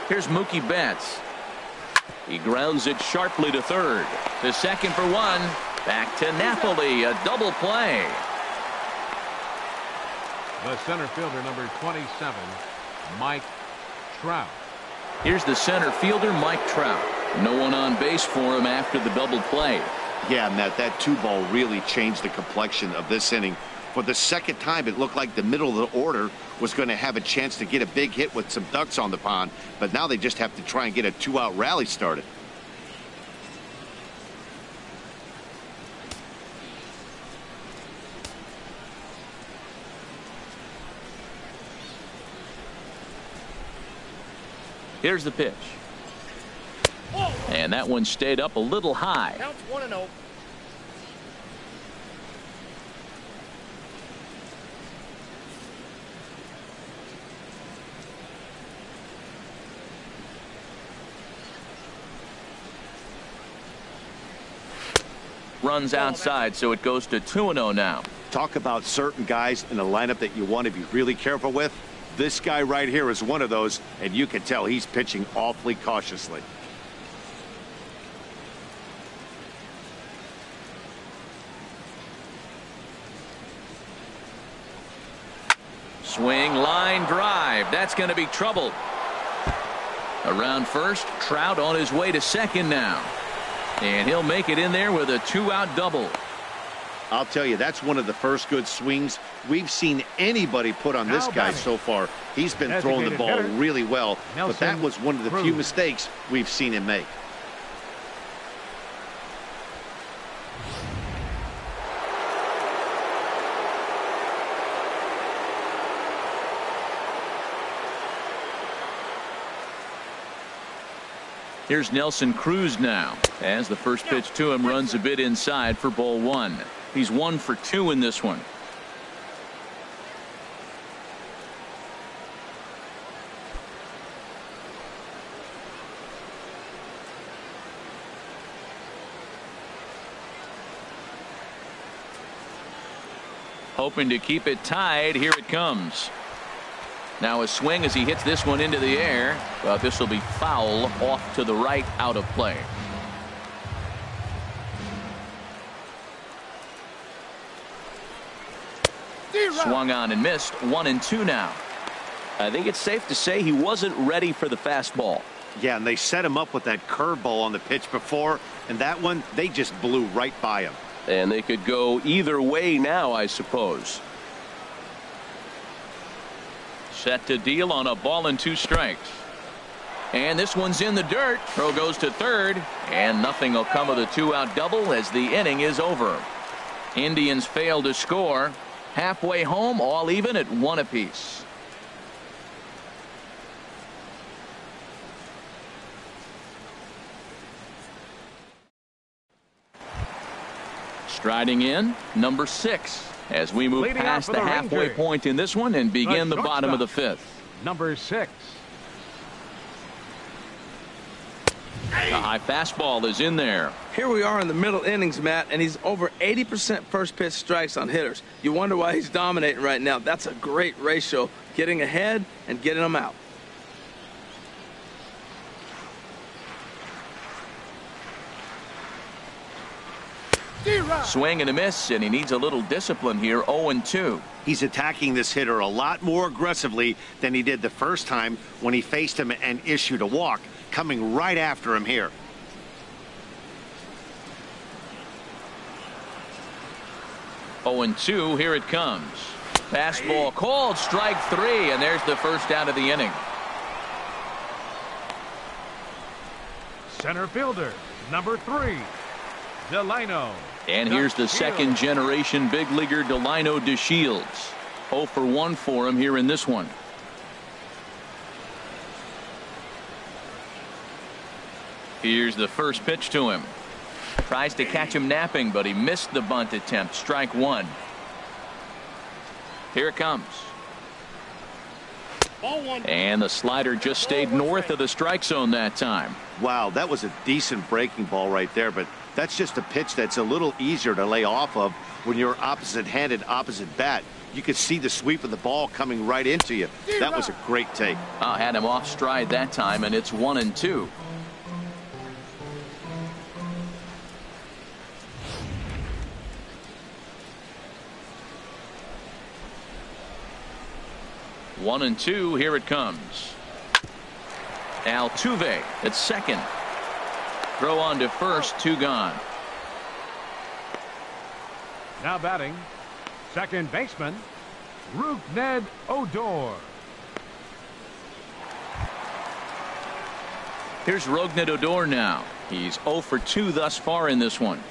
Here's Mookie Betts. He grounds it sharply to third. To second for one. Back to Napoli. A double play. The center fielder, number 27, Mike Trout. Here's the center fielder, Mike Trout. No one on base for him after the double play. Yeah, Matt, that 2-ball really changed the complexion of this inning. For the second time, it looked like the middle of the order was going to have a chance to get a big hit with some ducks on the pond, but now they just have to try and get a 2-out rally started. Here's the pitch. And that one stayed up a little high. Counts 1-0. Runs outside, so it goes to 2-0 now. Talk about certain guys in the lineup that you want to be really careful with. This guy right here is one of those, and you can tell he's pitching awfully cautiously. Swing, line drive. That's going to be trouble. Around first, Trout on his way to second now. And he'll make it in there with a 2-out double. I'll tell you, that's one of the first good swings we've seen anybody put on this guy so far. He's been throwing the ball really well, but that was one of the few mistakes we've seen him make. Here's Nelson Cruz now, as the first pitch to him runs a bit inside for ball 1. He's 1 for 2 in this one. Hoping to keep it tied. Here it comes. Now a swing as he hits this one into the air. Well, this will be foul off to the right, out of play. Swung on and missed. 1-2 now. I think it's safe to say he wasn't ready for the fastball. Yeah, and they set him up with that curveball on the pitch before, and that one, they just blew right by him. And they could go either way now, I suppose. Set to deal on a ball and 2 strikes. And this one's in the dirt. Throw goes to third, and nothing will come of the 2-out double as the inning is over. Indians fail to score. Halfway home, all even at 1 apiece. Striding in, number 6. As we move past the halfway point in this one and begin the bottom of the 5th. Number 6. The high fastball is in there. Here we are in the middle innings, Matt, and he's over 80% first pitch strikes on hitters. You wonder why he's dominating right now. That's a great ratio, getting ahead and getting them out. Swing and a miss, and he needs a little discipline here. 0-2. He's attacking this hitter a lot more aggressively than he did the first time when he faced him and issued a walk, coming right after him here. Oh, 0-2. Here it comes. Fastball called, strike 3, and there's the first out of the inning. Center fielder, number 3, Delino. And here's the second generation big leaguer, Delino DeShields. 0 for 1 for him here in this one. Here's the first pitch to him. Tries to catch him napping, but he missed the bunt attempt. Strike 1. Here it comes. And the slider just stayed north of the strike zone that time. Wow, that was a decent breaking ball right there, but that's just a pitch that's a little easier to lay off of when you're opposite-handed, opposite bat. You could see the sweep of the ball coming right into you. That was a great take. Had him off stride that time, and it's 1-2. One and two. Here it comes. Altuve at second. Throw on to first. 2 gone. Now batting, second baseman, Rougned Odor. Here's Rougned Odor now. He's 0 for 2 thus far in this one.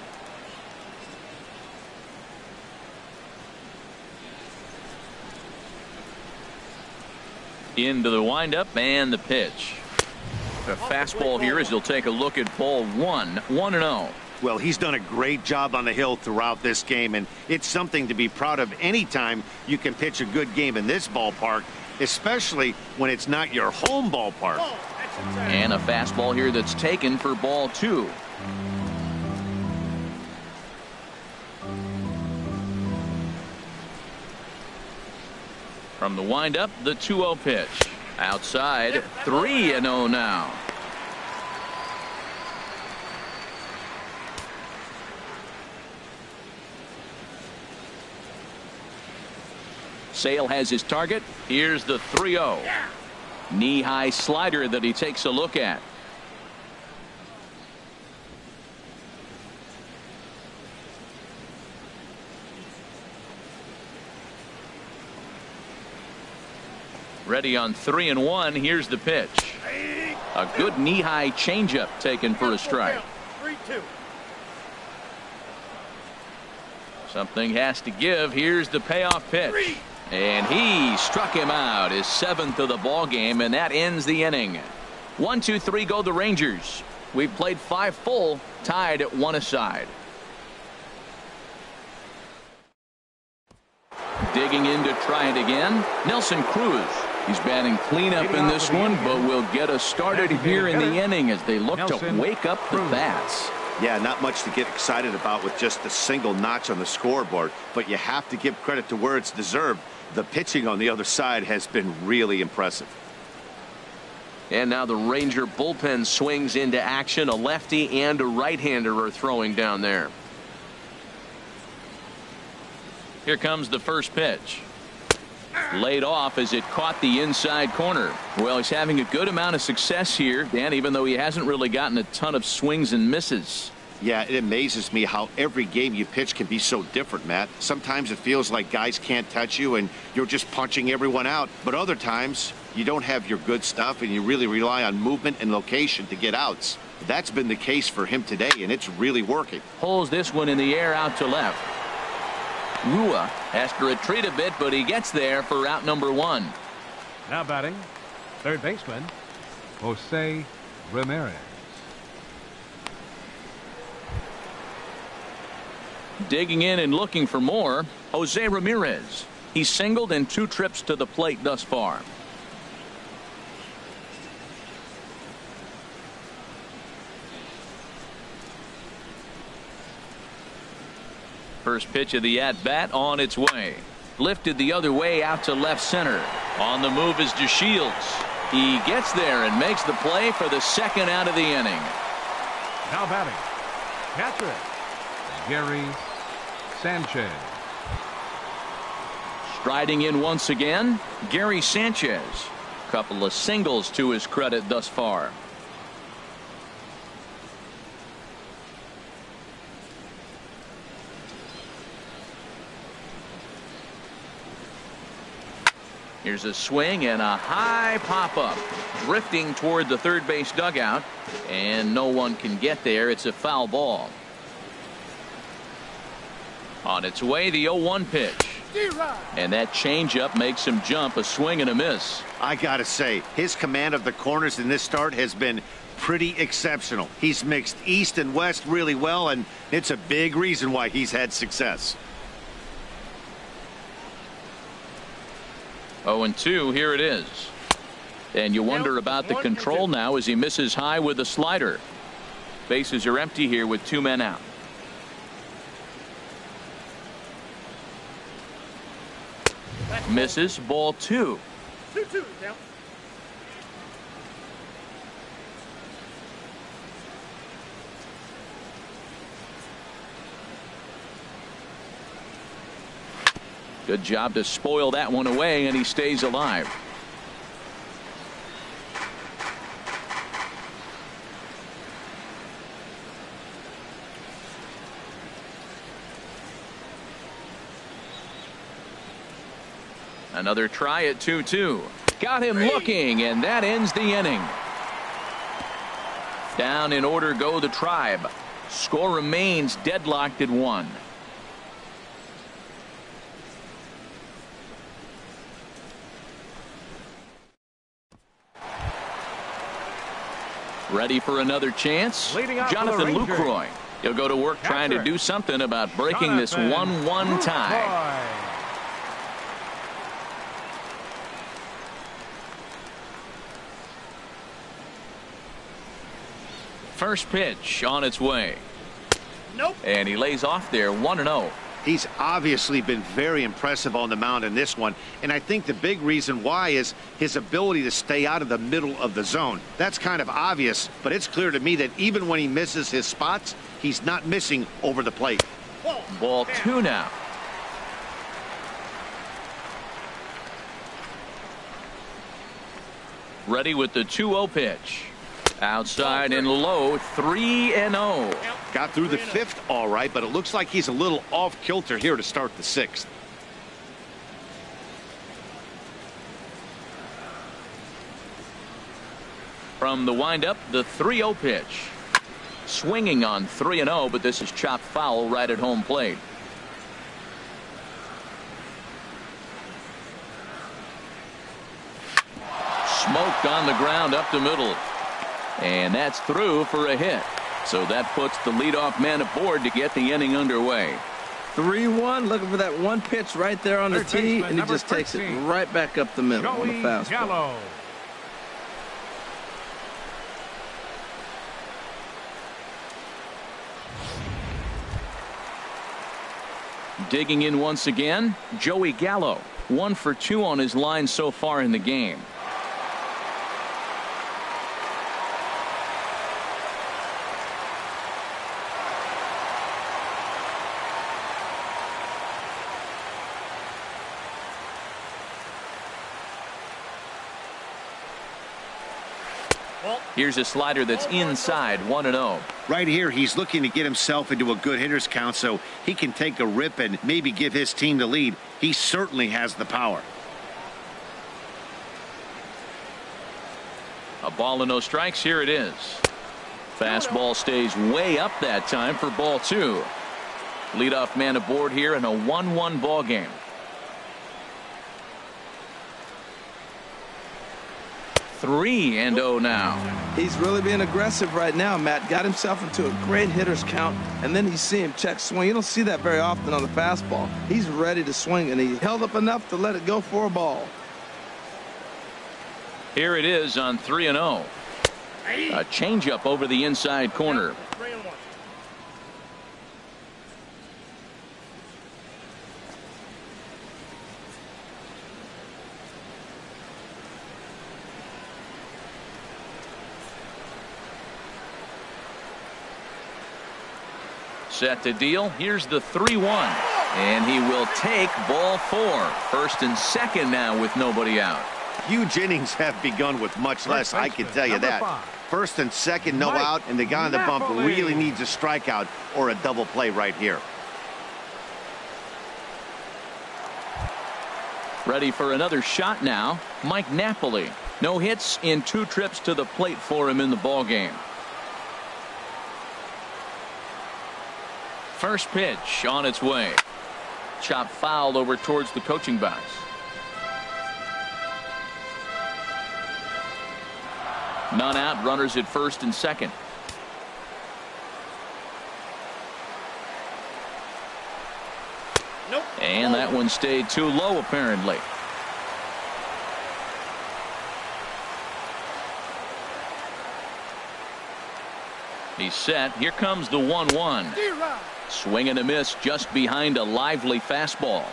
Into the windup and the pitch. A fastball here as he'll take a look at ball 1. 1-0. Well, he's done a great job on the hill throughout this game, and it's something to be proud of anytime you can pitch a good game in this ballpark, especially when it's not your home ballpark. And a fastball here that's taken for ball 2. From the windup, the 2-0 pitch. Outside, 3-0 now. Sale has his target. Here's the 3-0. Knee-high slider that he takes a look at. Ready on 3-1. Here's the pitch. A good knee-high changeup taken for a strike. 3-2. Something has to give. Here's the payoff pitch. And he struck him out, his 7th of the ball game, and that ends the inning. 1-2-3 go the Rangers. We've played 5 full, tied at 1 aside. Digging in to try it again, Nelson Cruz. He's batting cleanup in this one, but will get us started here in the inning as they look to wake up the bats. Yeah, not much to get excited about with just a single notch on the scoreboard, but you have to give credit to where it's deserved. The pitching on the other side has been really impressive. And now the Ranger bullpen swings into action. A lefty and a right-hander are throwing down there. Here comes the first pitch. Laid off as it caught the inside corner. Well, he's having a good amount of success here, Dan, even though he hasn't really gotten a ton of swings and misses. Yeah, it amazes me how every game you pitch can be so different, Matt. Sometimes it feels like guys can't touch you and you're just punching everyone out. But other times you don't have your good stuff and you really rely on movement and location to get outs. That's been the case for him today, and it's really working. Pulls this one in the air out to left. Rua has to retreat a bit, but he gets there for out number 1. Now batting, third baseman, Jose Ramirez. Digging in and looking for more, Jose Ramirez. He's singled in 2 trips to the plate thus far. First pitch of the at-bat on its way. Lifted the other way out to left center. On the move is DeShields. He gets there and makes the play for the 2nd out of the inning. Now batting, catcher, Gary Sanchez. Striding in once again, Gary Sanchez. Couple of singles to his credit thus far. Here's a swing and a high pop-up. Drifting toward the third base dugout. And no one can get there. It's a foul ball. On its way, the 0-1 pitch. And that changeup makes him jump. A swing and a miss. I gotta say, his command of the corners in this start has been pretty exceptional. He's mixed east and west really well, and it's a big reason why he's had success. 0-2, here it is. And you wonder about the control now as he misses high with a slider. Bases are empty here with 2 men out. Misses, ball 2. 2-2 now. Good job to spoil that one away, and he stays alive. Another try at 2-2. Got him looking, and that ends the inning. Down in order go the Tribe. Score remains deadlocked at 1. Ready for another chance? Jonathan Lucroy. He'll go to work trying to do something about breaking this 1-1 tie. First pitch on its way. Nope. And he lays off there 1-0. He's obviously been very impressive on the mound in this one, and I think the big reason why is his ability to stay out of the middle of the zone. That's kind of obvious, but it's clear to me that even when he misses his spots, he's not missing over the plate. Ball 2 now. Ready with the 2-0 pitch. Outside and low, 3-0. Got through the 5th all right, but it looks like he's a little off kilter here to start the 6th. From the windup, the 3-0 pitch. Swinging on 3-0, but this is chopped foul right at home plate. Smoked on the ground up the middle. And that's through for a hit. So that puts the leadoff man aboard to get the inning underway. 3-1, looking for that one pitch right there on the tee, and he just takes it right back up the middle on the fastball. Digging in once again, Joey Gallo. 1 for 2 on his line so far in the game. Here's a slider that's inside, 1-0. Right here, he's looking to get himself into a good hitter's count so he can take a rip and maybe give his team the lead. He certainly has the power. A ball and no strikes. Here it is. Fastball stays way up that time for ball 2. Leadoff man aboard here in a 1-1 ball game. 3-0 now. He's really being aggressive right now, Matt. Got himself into a great hitter's count, and then you see him check swing. You don't see that very often on the fastball. He's ready to swing, and he held up enough to let it go for a ball. Here it is on 3-0. A changeup over the inside corner. 3-1. Set to deal. Here's the 3-1. And he will take ball 4. First and second now with nobody out. Huge innings have begun with much less, I can tell you that. First and second, no out, and the guy on the bump really needs a strikeout or a double play right here. Ready for another shot now. Mike Napoli. No hits in 2 trips to the plate for him in the ball game. First pitch on its way. Chop foul over towards the coaching box. None out. Runners at first and second. Nope. And that one stayed too low apparently. He's set. Here comes the 1-1. Swing and a miss just behind a lively fastball.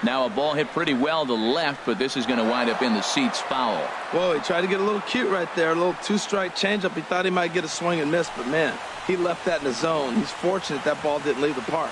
Now a ball hit pretty well to the left, but this is going to wind up in the seats foul. Whoa, he tried to get a little cute right there. A little 2-strike changeup. He thought he might get a swing and miss, but man, he left that in the zone. He's fortunate that ball didn't leave the park.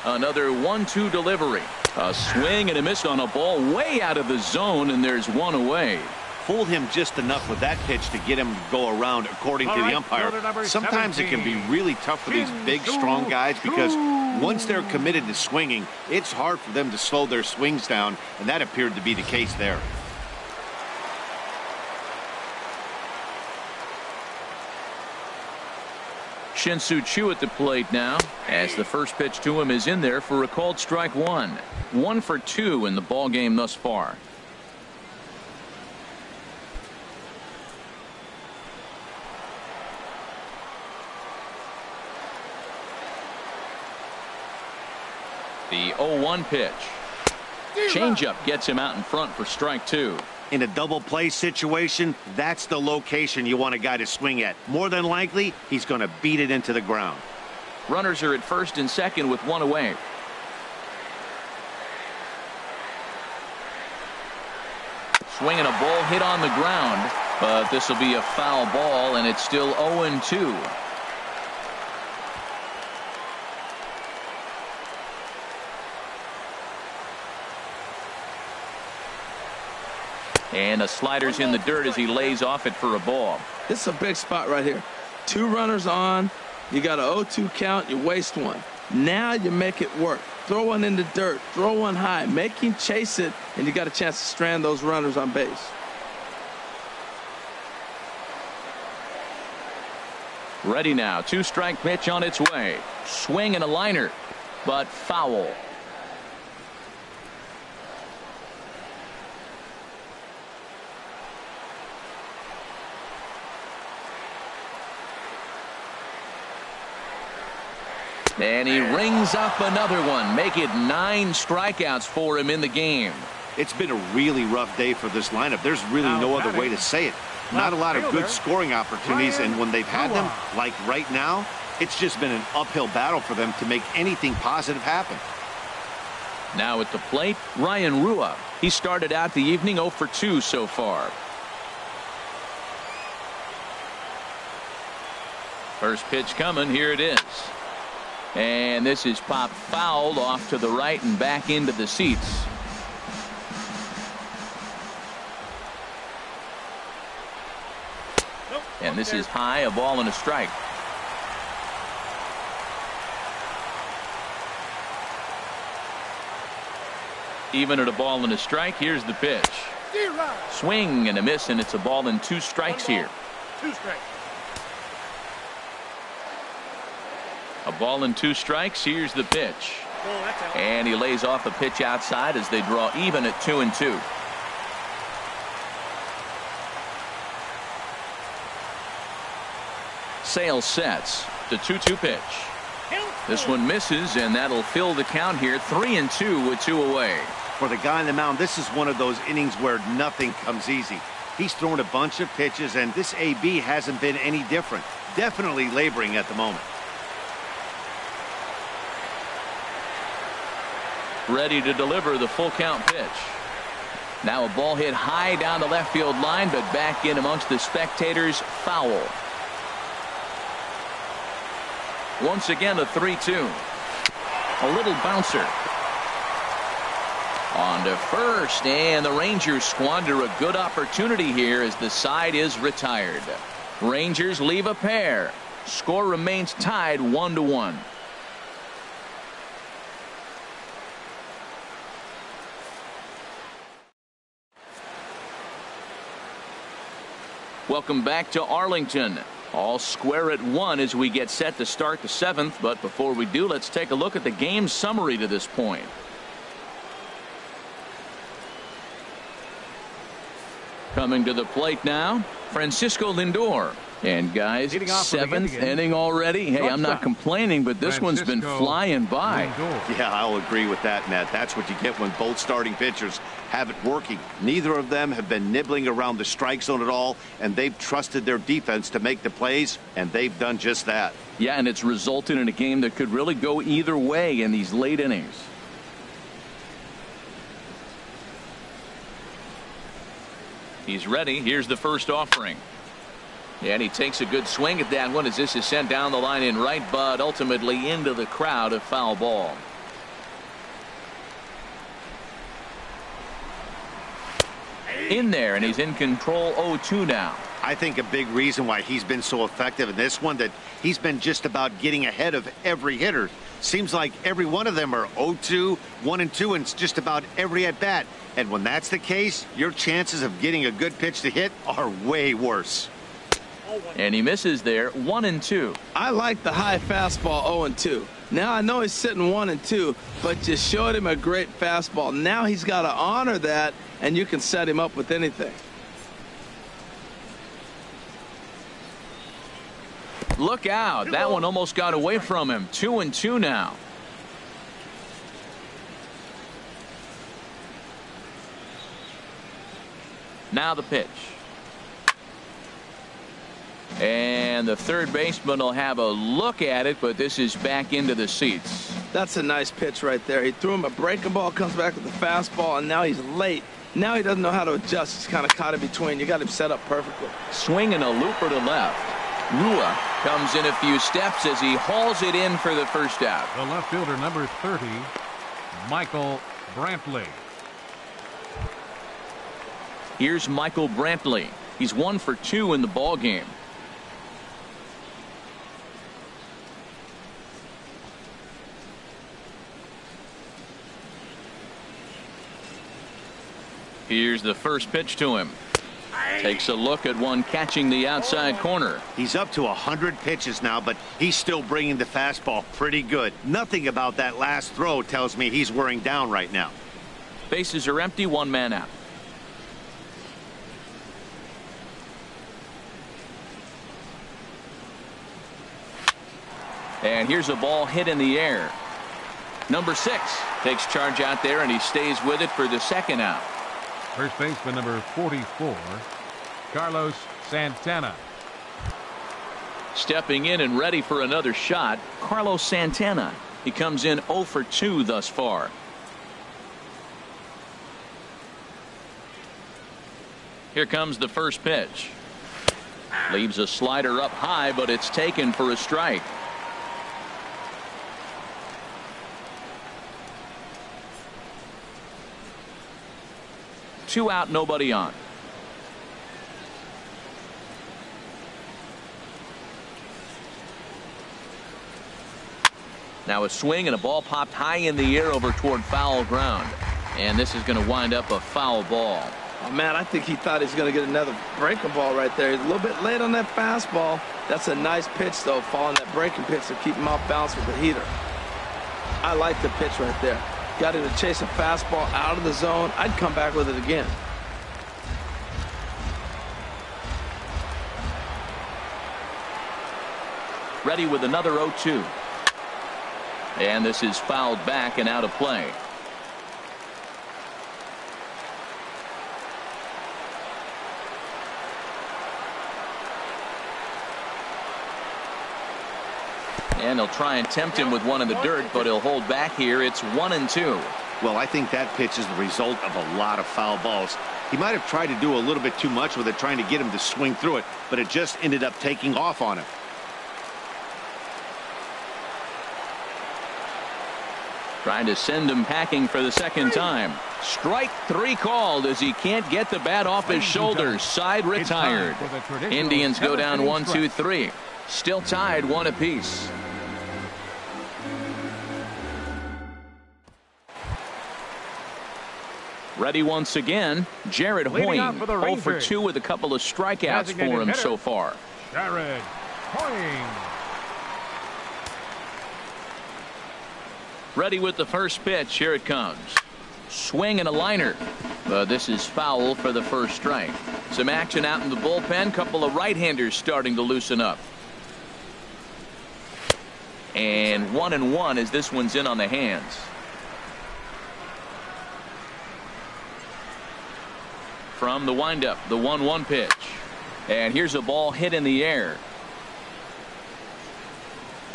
Another 1-2 delivery. A swing and a miss on a ball way out of the zone, and there's one away. Fooled him just enough with that pitch to get him to go around, according to the umpire. Sometimes it can be really tough for these big, strong guys because once they're committed to swinging, it's hard for them to slow their swings down, and that appeared to be the case there. Shin-Soo Choo at the plate now, as the first pitch to him is in there for a called strike 1. 1 for 2 in the ball game thus far. The 0-1 pitch. Changeup gets him out in front for strike 2. In a double play situation, that's the location you want a guy to swing at. More than likely, he's going to beat it into the ground. Runners are at first and second with one away. Swinging a ball hit on the ground, but this will be a foul ball, and it's still 0-2. And a slider's in the dirt as he lays off it for a ball. This is a big spot right here. 2 runners on. You got an 0-2 count. You waste one. Now you make it work. Throw one in the dirt. Throw one high. Make him chase it, and you got a chance to strand those runners on base. Ready now. 2-strike pitch on its way. Swing and a liner, but foul. And he rings up another one. Make it 9 strikeouts for him in the game. It's been a really rough day for this lineup. There's really no other way to say it. Not a lot of good scoring opportunities, and when they've had them, like right now, it's just been an uphill battle for them to make anything positive happen. Now at the plate, Ryan Rua. He started out the evening 0 for 2 so far. First pitch coming. Here it is. And this is popped foul off to the right and back into the seats. And this is high, a ball and a strike. Even at a ball and a strike, here's the pitch. Swing and a miss, and it's a ball and 2 strikes here. 2 strikes. A ball and 2 strikes. Here's the pitch. And he lays off a pitch outside as they draw even at 2-2. Sales sets. The 2-2 pitch. This one misses, and that'll fill the count here. 3-2 with 2 away. For the guy on the mound, this is one of those innings where nothing comes easy. He's thrown a bunch of pitches, and this AB hasn't been any different. Definitely laboring at the moment. Ready to deliver the full count pitch. Now a ball hit high down the left field line, but back in amongst the spectators. Foul. Once again a 3-2. A little bouncer. On to first, and the Rangers squander a good opportunity here as the side is retired. Rangers leave a pair. Score remains tied 1-1. Welcome back to Arlington. All square at 1 as we get set to start the 7th. But before we do, let's take a look at the game summary to this point. Coming to the plate now, Francisco Lindor. And guys, 7th inning already. Hey, I'm not complaining, but this one's been flying by. Yeah, I'll agree with that, Matt. That's what you get when both starting pitchers have it working. Neither of them have been nibbling around the strike zone at all, and they've trusted their defense to make the plays, and they've done just that. Yeah, and it's resulted in a game that could really go either way in these late innings. He's ready. Here's the first offering. And he takes a good swing at that one as this is sent down the line in right, but ultimately into the crowd, a foul ball. In there, and he's in control 0-2 now. I think a big reason why he's been so effective in this one, that he's been just about getting ahead of every hitter. Seems like every one of them are 0-2, 1-2, and it's just about every at bat. And when that's the case, your chances of getting a good pitch to hit are way worse. And he misses there, 1-2. I like the high fastball 0-2. Now I know he's sitting 1-2, but just showed him a great fastball. Now he's got to honor that, and you can set him up with anything. Look out. That one almost got away from him. 2-2 now. Now the pitch. And the third baseman will have a look at it, but this is back into the seats. That's a nice pitch right there. He threw him a breaking ball, comes back with the fastball, and now he's late. Now he doesn't know how to adjust. He's kind of caught in between. You got him set up perfectly. Swing and a looper to left. Rua comes in a few steps as he hauls it in for the first out. The left fielder, number 30, Michael Brantley. Here's Michael Brantley. He's 1 for 2 in the ball game. Here's the first pitch to him. Takes a look at one catching the outside corner. He's up to 100 pitches now, but he's still bringing the fastball pretty good. Nothing about that last throw tells me he's wearing down right now. Bases are empty, 1 man out. And here's a ball hit in the air. Number 6 takes charge out there, and he stays with it for the second out. First baseman, number 44, Carlos Santana. Stepping in and ready for another shot, Carlos Santana. He comes in 0 for 2 thus far. Here comes the first pitch. Leaves a slider up high, but it's taken for a strike. Two out, nobody on. Now a swing and a ball popped high in the air over toward foul ground. And this is going to wind up a foul ball. Oh, man, I think he thought he was going to get another breaking ball right there. He's a little bit late on that fastball. That's a nice pitch, though, following that breaking pitch to keep him off balance with the heater. I like the pitch right there. Got him to chase a fastball out of the zone. I'd come back with it again. Ready with another 0-2. And this is fouled back and out of play. And they'll try and tempt him with one in the dirt, but he'll hold back here. It's 1-2. Well, I think that pitch is the result of a lot of foul balls. He might have tried to do a little bit too much with it, trying to get him to swing through it, but it just ended up taking off on him. Trying to send him packing for the second time. Strike 3 called as he can't get the bat off his shoulders. Side retired. Indians go down 1-2-3. Still tied 1 apiece. Ready once again, Jared Hoying. 0 for 2 with a couple of strikeouts for him so far. Jared Hoying. Ready with the first pitch. Here it comes. Swing and a liner. But this is foul for the first strike. Some action out in the bullpen. Couple of right-handers starting to loosen up. And 1-1 as this one's in on the hands. From the windup, the 1-1 pitch. And here's a ball hit in the air.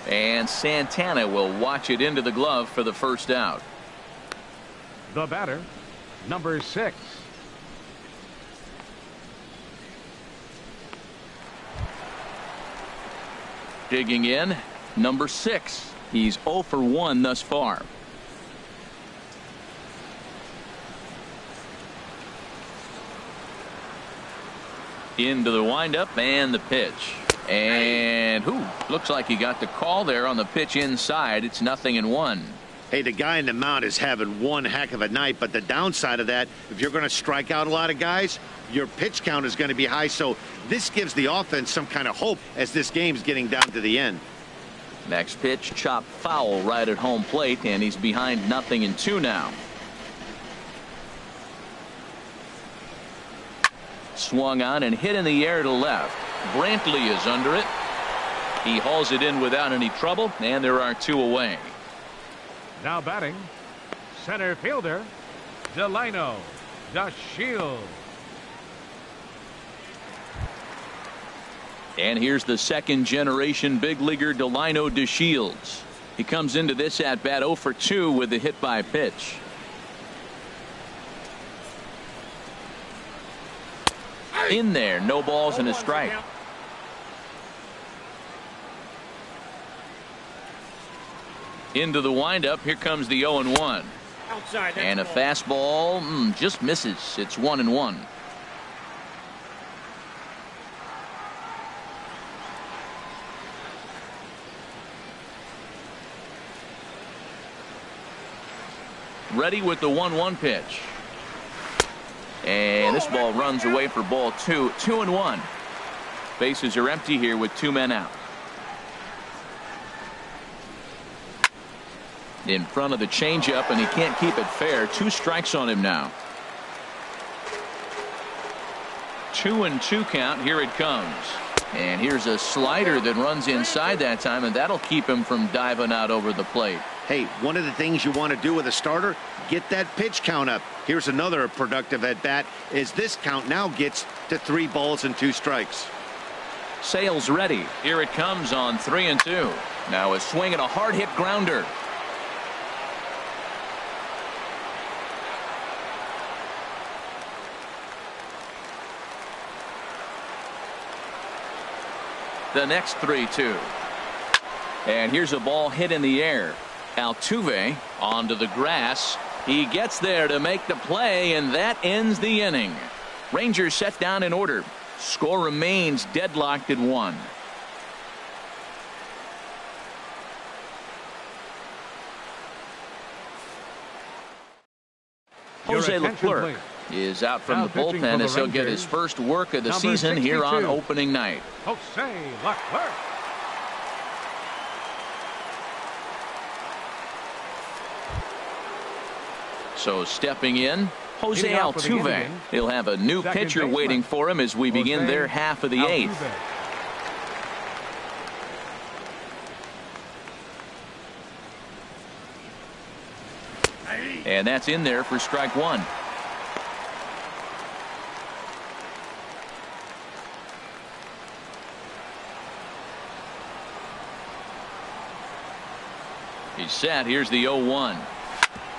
And Santana will watch it into the glove for the first out. The batter, number 6. Digging in, number 6. He's 0 for 1 thus far. Into the windup and the pitch. And looks like he got the call there on the pitch inside. It's 0-1. Hey, the guy in the mound is having one heck of a night, but the downside of that, if you're going to strike out a lot of guys, your pitch count is going to be high. So this gives the offense some kind of hope as this game's getting down to the end. Next pitch, chopped foul right at home plate, and he's behind 0-2 now. Swung on and hit in the air to left. Brantley is under it. He hauls it in without any trouble, and there are 2 away. Now batting, center fielder, Delino DeShields. And here's the second-generation big leaguer Delino DeShields. He comes into this at-bat 0 for 2 with the hit by pitch. In there, no balls and a strike. Into the windup. Here comes the 0-1. And a fastball just misses. It's 1-1. Ready with the 1-1 pitch. And this ball runs away for ball 2. 2-1. Bases are empty here with 2 men out. In front of the changeup, and he can't keep it fair. 2 strikes on him now. 2-2 count. Here it comes. And here's a slider that runs inside that time, and that'll keep him from diving out over the plate. Hey, one of the things you want to do with a starter, get that pitch count up. Here's another productive at bat as this count now gets to 3 balls and 2 strikes. Sales ready. Here it comes on 3-2. Now a swing and a hard hit grounder. The next 3-2. And here's a ball hit in the air. Altuve onto the grass. He gets there to make the play, and that ends the inning. Rangers set down in order. Score remains deadlocked at 1. Jose Leclerc is out from the bullpen as he'll get his first work of the season here on opening night. Jose Leclerc. So stepping in, Jose Altuve. He'll have a new pitcher waiting for him as we begin their half of the 8th. And that's in there for strike 1. He's set. Here's the 0-1.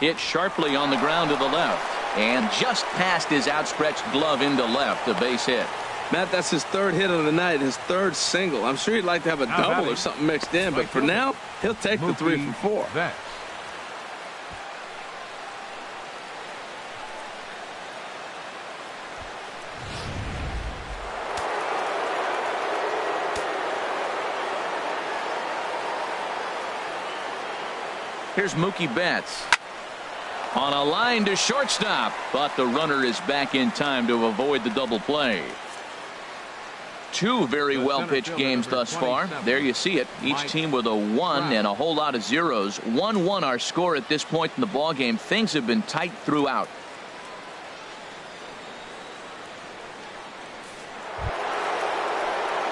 Hit sharply on the ground to the left. And just past his outstretched glove into left. A base hit. Matt, that's his 3rd hit of the night, his 3rd single. I'm sure he'd like to have a double or something mixed in, but for now, he'll take the 3 for 4. Here's Mookie Betts. On a line to shortstop, but the runner is back in time to avoid the double play. Two very well pitched games thus far. There you see it. Each team with a 1 and a whole lot of zeros. 1-1 our score at this point in the ball game. Things have been tight throughout.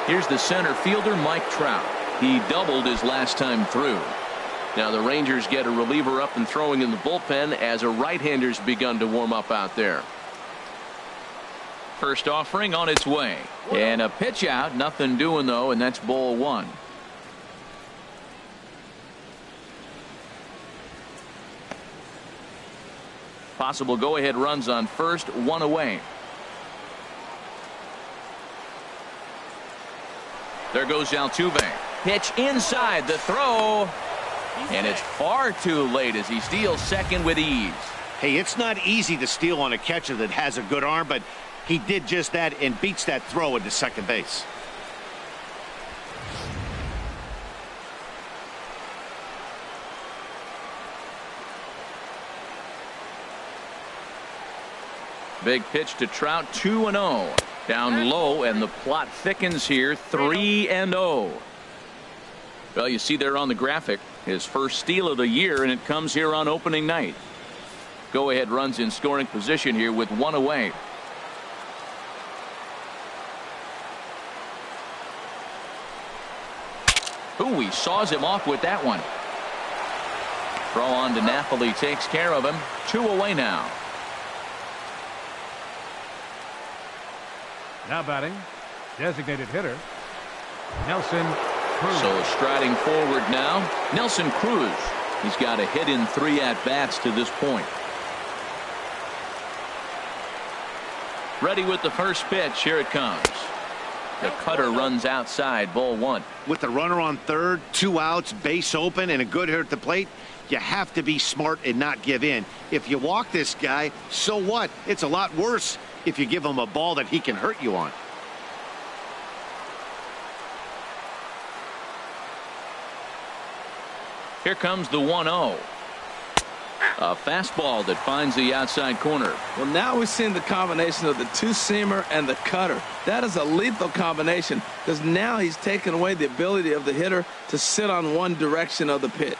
Here's the center fielder, Mike Trout. He doubled his last time through. Now the Rangers get a reliever up and throwing in the bullpen as a right-hander's begun to warm up out there. First offering on its way. And a pitch out. Nothing doing, though, and that's ball 1. Possible go-ahead runs on first, 1 away. There goes Altuve. Pitch inside the throw. And it's far too late as he steals second with ease. Hey, it's not easy to steal on a catcher that has a good arm, but he did just that and beats that throw into second base. Big pitch to Trout, 2-0. Down low, and the plot thickens here, 3-0. Well, you see there on the graphic, his first steal of the year, and it comes here on opening night. Go-ahead runs in scoring position here with 1 away. Ooh, he saws him off with that one. Throw on to Napoli takes care of him. 2 away now. Now batting, designated hitter, Nelson Cruz. So striding forward now, Nelson Cruz. He's got a hit in 3 at-bats to this point. Ready with the first pitch. Here it comes. The cutter runs outside, ball 1. With the runner on third, 2 outs, base open, and a good hitter at the plate, you have to be smart and not give in. If you walk this guy, so what? It's a lot worse if you give him a ball that he can hurt you on. Here comes the 1-0. A fastball that finds the outside corner. Well, now we're seeing the combination of the two-seamer and the cutter. That is a lethal combination because now he's taken away the ability of the hitter to sit on one direction of the pitch.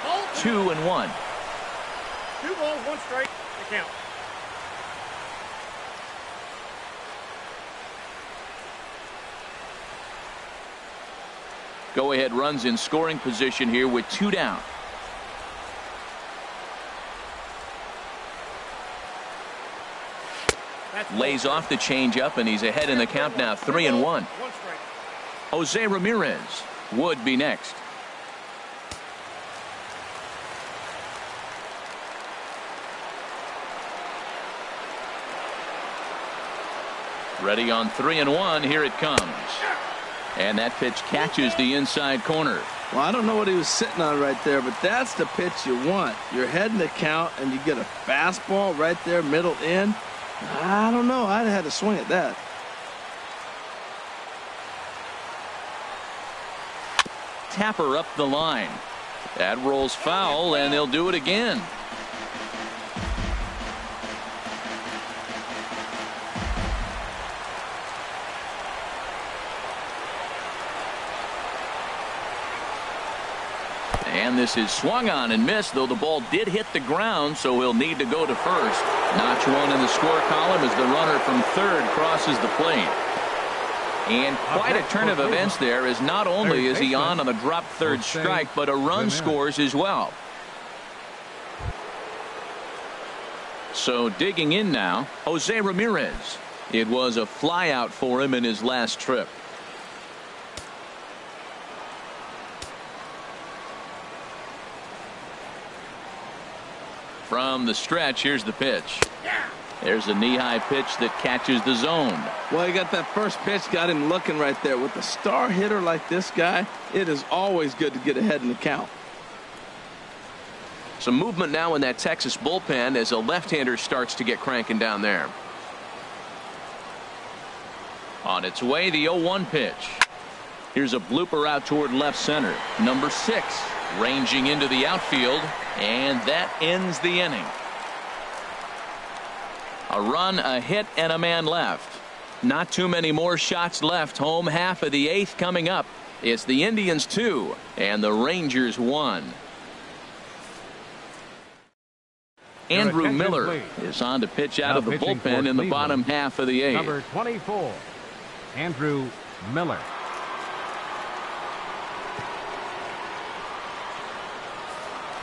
Ball 2-1. 2 balls, 1 strike. The count. Go-ahead runs in scoring position here with 2 down. Lays off the changeup, and he's ahead in the count now, 3-1. 1 strike. Jose Ramirez would be next. Ready on 3-1. Here it comes. And that pitch catches the inside corner. Well, I don't know what he was sitting on right there, but that's the pitch you want. You're heading the count, and you get a fastball right there, middle in. I don't know. I'd have had to swing at that. Tapper up the line. That rolls foul, and they'll do it again. And this is swung on and missed, though the ball did hit the ground, so he'll need to go to first. Notch 1 in the score column as the runner from third crosses the plate. And quite a turn of events there, as not only is he on a drop third strike, but a run scores as well. So digging in now, Jose Ramirez. It was a fly out for him in his last trip. From the stretch, here's the pitch. There's a knee-high pitch that catches the zone. Well, he got that first pitch, got him looking right there. With a star hitter like this guy, it is always good to get ahead in the count. Some movement now in that Texas bullpen as a left-hander starts to get cranking down there. On its way, the 0-1 pitch. Here's a blooper out toward left center. Number 6 ranging into the outfield, and that ends the inning. A run, a hit, and a man left. Not too many more shots left. Home half of the 8th coming up. It's the Indians 2 and the Rangers 1. Andrew Miller is on to pitch out of the bullpen in the bottom half of the 8th. Number 24, Andrew Miller.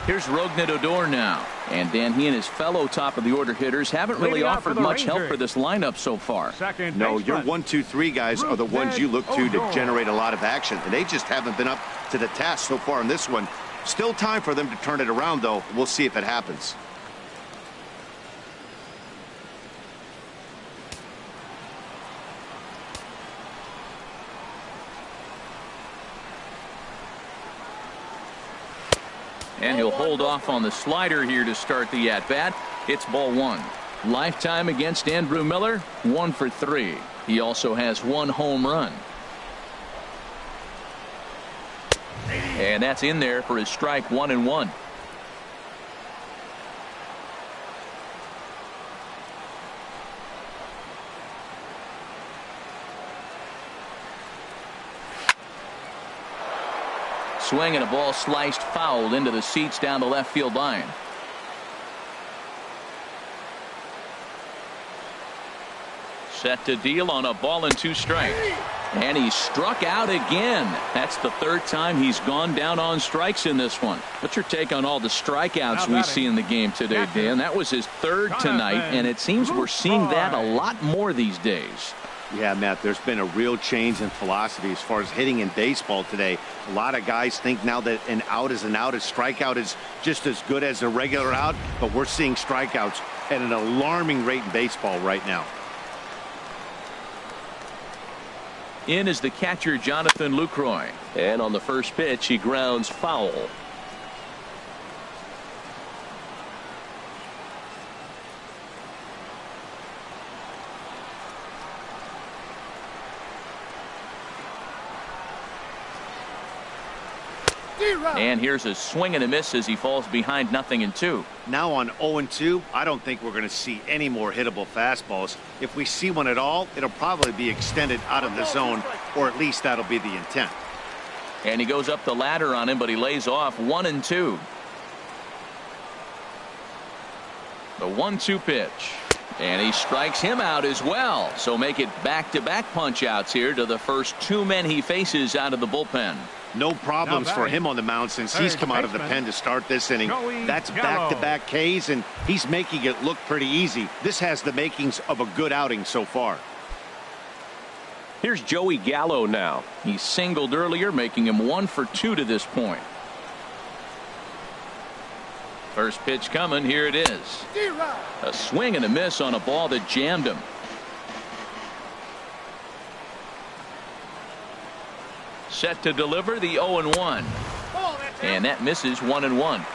Here's Rougned Odor now. And Dan, he and his fellow top of the order hitters haven't really offered much help for this lineup so far. No, your 1, 2, 3 guys are the ones you look to generate a lot of action, and they just haven't been up to the task so far in this one. Still time for them to turn it around, though. We'll see if it happens. And he'll hold off on the slider here to start the at-bat. It's ball 1. Lifetime against Andrew Miller, 1 for 3. He also has 1 home run. And that's in there for his strike 1-1. Swing and a ball sliced foul into the seats down the left field line. Set to deal on a ball and 2 strikes. And he struck out again. That's the 3rd time he's gone down on strikes in this one. What's your take on all the strikeouts we see in the game today, Dan? That was his 3rd tonight, and it seems we're seeing that a lot more these days. Yeah, Matt, there's been a real change in philosophy as far as hitting in baseball today. A lot of guys think now that an out is an out. A strikeout is just as good as a regular out, but we're seeing strikeouts at an alarming rate in baseball right now. In is the catcher, Jonathan Lucroy. And on the first pitch, he grounds foul. And here's a swing and a miss as he falls behind 0-2. Now on 0-2, I don't think we're going to see any more hittable fastballs. If we see one at all, it'll probably be extended out of the zone, or at least that'll be the intent. And he goes up the ladder on him, but he lays off 1-2. The 1-2 pitch. And he strikes him out as well. So make it back-to-back punch outs here to the first 2 men he faces out of the bullpen. No problems for him on the mound since he's come out of the pen to start this inning. That's back-to-back Ks, and he's making it look pretty easy. This has the makings of a good outing so far. Here's Joey Gallo now. He singled earlier, making him 1 for 2 to this point. First pitch coming. Here it is. A swing and a miss on a ball that jammed him. Set to deliver the 0-1. And that misses 1-1.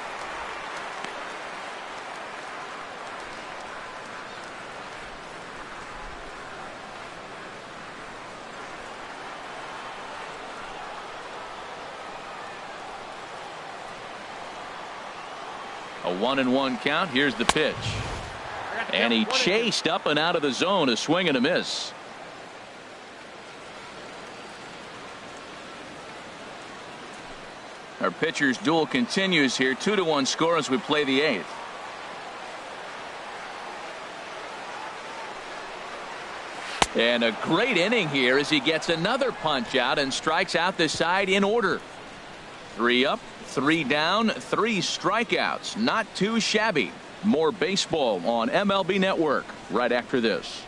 A 1-1 count. Here's the pitch. And he chased up and out of the zone. A swing and a miss. Our pitcher's duel continues here. 2-1 score as we play the 8th. And a great inning here as he gets another punch out and strikes out the side in order. 3 up, 3 down, 3 strikeouts. Not too shabby. More baseball on MLB Network right after this.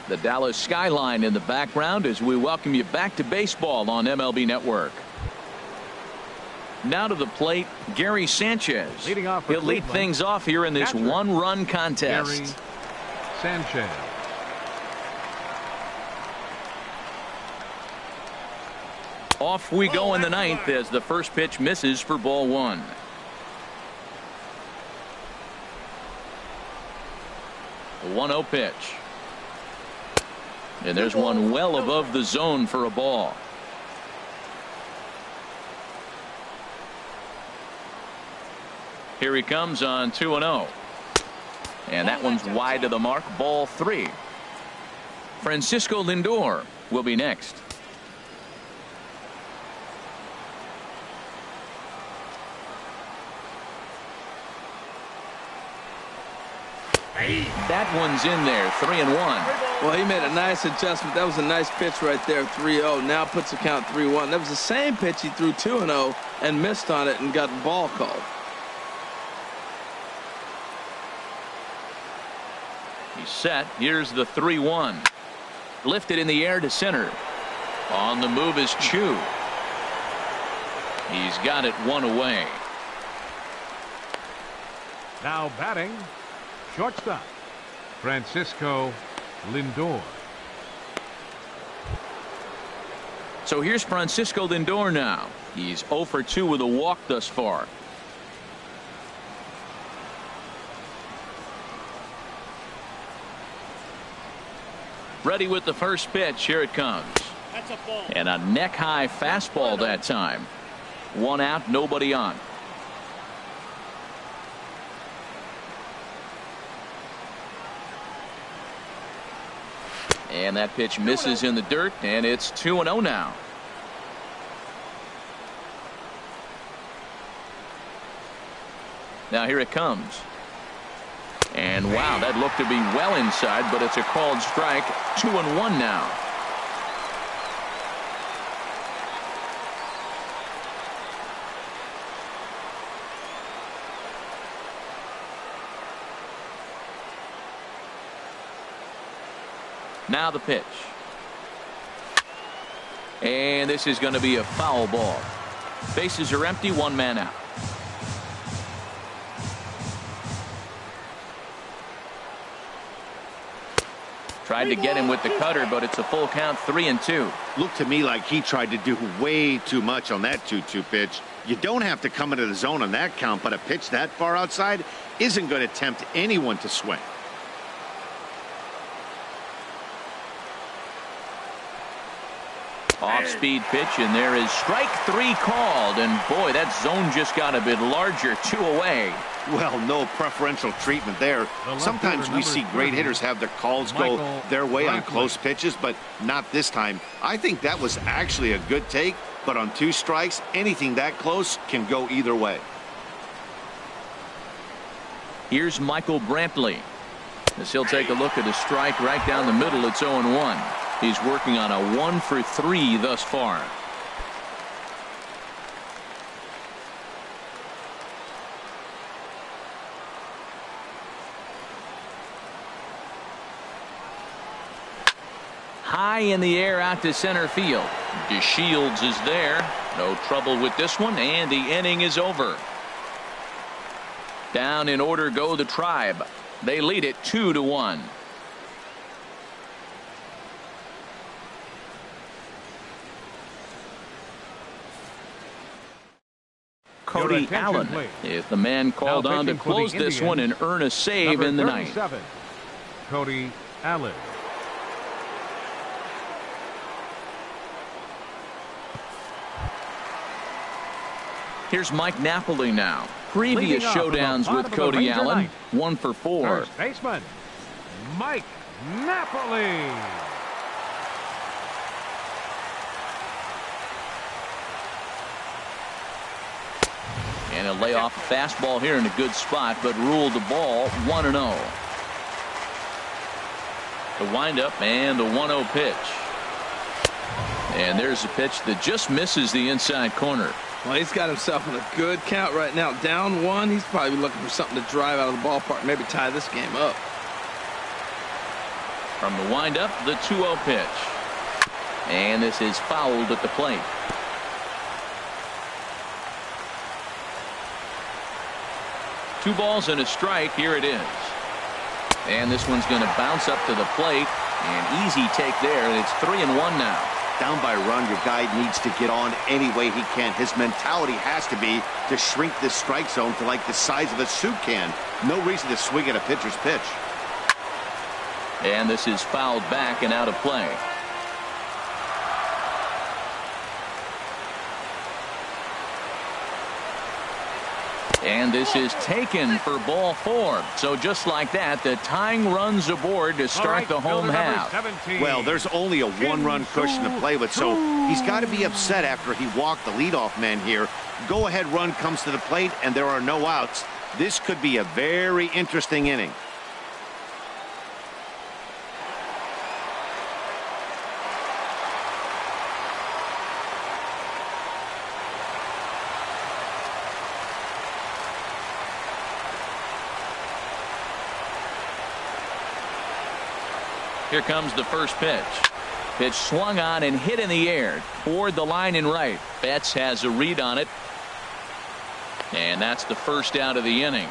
The Dallas skyline in the background as we welcome you back to baseball on MLB Network. Now to the plate, Gary Sanchez. He'll lead things off here in this 1-run contest. Gary Sanchez. Off we go in the ninth as the first pitch misses for ball one. The 1-0 pitch. And there's one well above the zone for a ball. Here he comes on 2-0. And that one's wide to the mark. Ball 3. Francisco Lindor will be next. That one's in there. 3-1. Well, he made a nice adjustment. That was a nice pitch right there. 3-0. Now puts the count 3-1. That was the same pitch he threw 2-0 and missed on it and got the ball called. He's set. Here's the 3-1. Lifted in the air to center. On the move is Chu. He's got it one away. Now batting, shortstop, Francisco Lindor. So here's Francisco Lindor now. He's 0 for 2 with a walk thus far. Ready with the first pitch. Here it comes. That's a ball. And a neck high fastball that time. 1 out, nobody on. And that pitch misses in the dirt, and it's 2-0 now. Now here it comes. And wow, that looked to be well inside, but it's a called strike. 2-1 now. Now the pitch. And this is going to be a foul ball. Bases are empty, 1 man out. Tried to get him with the cutter, but it's a full count. 3-2. Looked to me like he tried to do way too much on that 2-2 pitch. You don't have to come into the zone on that count, but a pitch that far outside isn't going to tempt anyone to swing. Off-speed pitch, and there is strike 3 called. And boy, that zone just got a bit larger. 2 away. Well, no preferential treatment there. Sometimes we see great hitters have their calls go their way on close pitches, but not this time. I think that was actually a good take, but on 2 strikes, anything that close can go either way. Here's Michael Brantley. As he'll take a look at a strike right down the middle. It's 0-1. He's working on a 1 for 3 thus far. High in the air out to center field. DeShields is there. No trouble with this one, and the inning is over. Down in order go the Tribe. They lead it 2-1. Cody Allen is the man called on to close this one and earn a save in the ninth. Cody Allen. Here's Mike Napoli now. Previous showdowns with Cody Allen, 1 for 4. First baseman, Mike Napoli. And a layoff fastball here in a good spot, but ruled the ball 1-0. The windup and the 1-0 pitch. And there's a pitch that just misses the inside corner. Well, he's got himself in a good count right now. Down 1, he's probably looking for something to drive out of the ballpark, maybe tie this game up. From the windup, the 2-0 pitch. And this is fouled at the plate. Two balls and a strike. Here it is. And this one's going to bounce up to the plate. An easy take there. And it's 3-1 now. Down by a run, your guy needs to get on any way he can. His mentality has to be to shrink this strike zone to like the size of a soup can. No reason to swing at a pitcher's pitch. And this is fouled back and out of play. And this is taken for ball 4. So just like that, the tying runs aboard to start the home half. Well, there's only a one-run cushion to play with, so he's got to be upset after he walked the leadoff man here. Go-ahead run comes to the plate, and there are no outs. This could be a very interesting inning. Here comes the first pitch. Pitch swung on and hit in the air toward the line and right. Betts has a read on it. And that's the first out of the inning.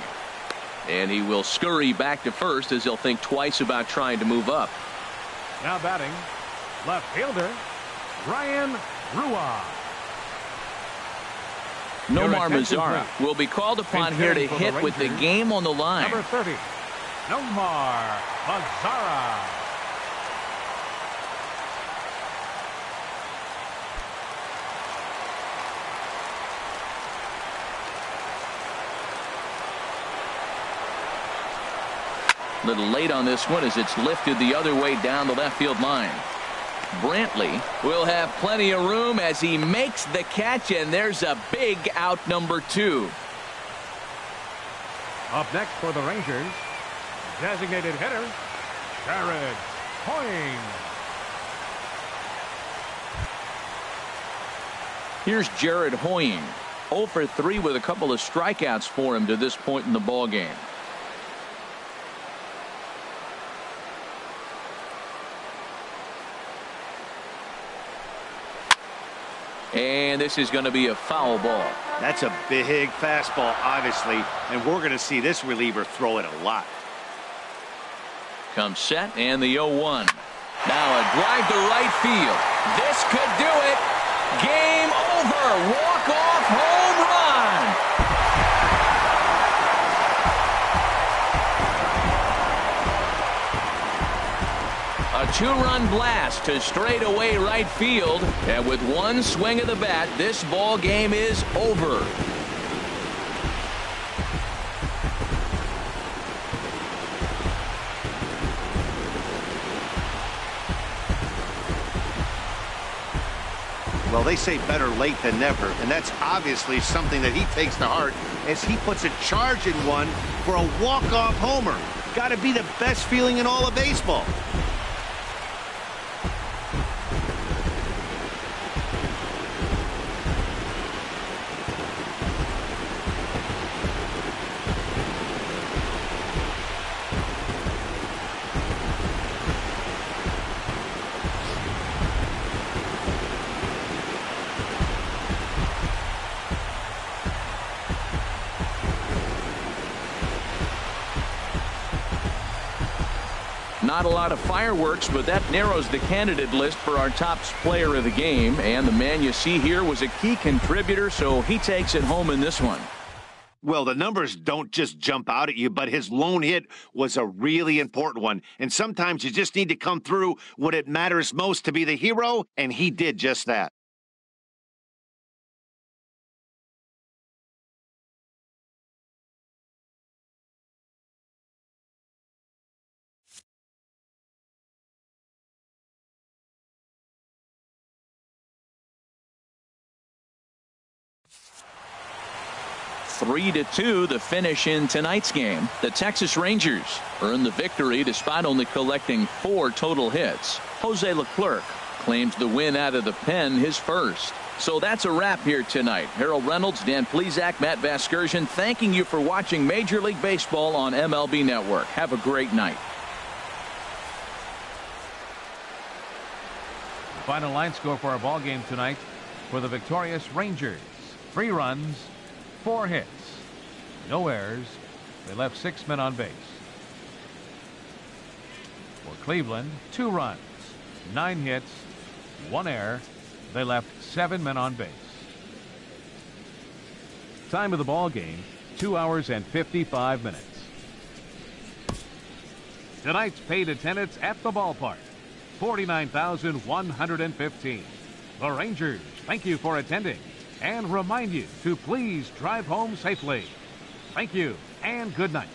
And he will scurry back to first as he'll think twice about trying to move up. Now batting, left fielder, Ryan Rua. Nomar Mazara will be called upon here to hit with the game on the line. Number 30, Nomar Mazara. A little late on this one as it's lifted the other way down the left field line. Brantley will have plenty of room as he makes the catch, and there's a big out, number 2. Up next for the Rangers, designated hitter, Jared Hoying. Here's Jared Hoying, 0 for 3 with a couple of strikeouts for him to this point in the ball game. And this is going to be a foul ball. That's a big fastball, obviously, and we're going to see this reliever throw it a lot. Comes set and the 0-1. Now a drive to right field. This could do it. Game over. Walk-off home run. A 2-run blast to straightaway right field, and with one swing of the bat, this ball game is over. Well, they say better late than never, and that's obviously something that he takes to heart as he puts a charge in one for a walk-off homer. Got to be the best feeling in all of baseball. Not a lot of fireworks, but that narrows the candidate list for our top player of the game. And the man you see here was a key contributor, so he takes it home in this one. Well, the numbers don't just jump out at you, but his lone hit was a really important one. And sometimes you just need to come through when it matters most to be the hero, and he did just that. Three to 2 the finish in tonight's game. The Texas Rangers earned the victory despite only collecting 4 total hits. Jose Leclerc claims the win out of the pen, his first. So that's a wrap here tonight. Harold Reynolds, Dan Plesac, Matt Vasgersian, thanking you for watching Major League Baseball on MLB Network. Have a great night. Final line score for our ball game tonight for the victorious Rangers: 3 runs, 4 hits, no errors. They left 6 men on base. For Cleveland, 2 runs, 9 hits, 1 error. They left 7 men on base. Time of the ball game, 2 hours and 55 minutes. Tonight's paid attendance at the ballpark, 49,115. The Rangers thank you for attending and remind you to please drive home safely. Thank you and good night.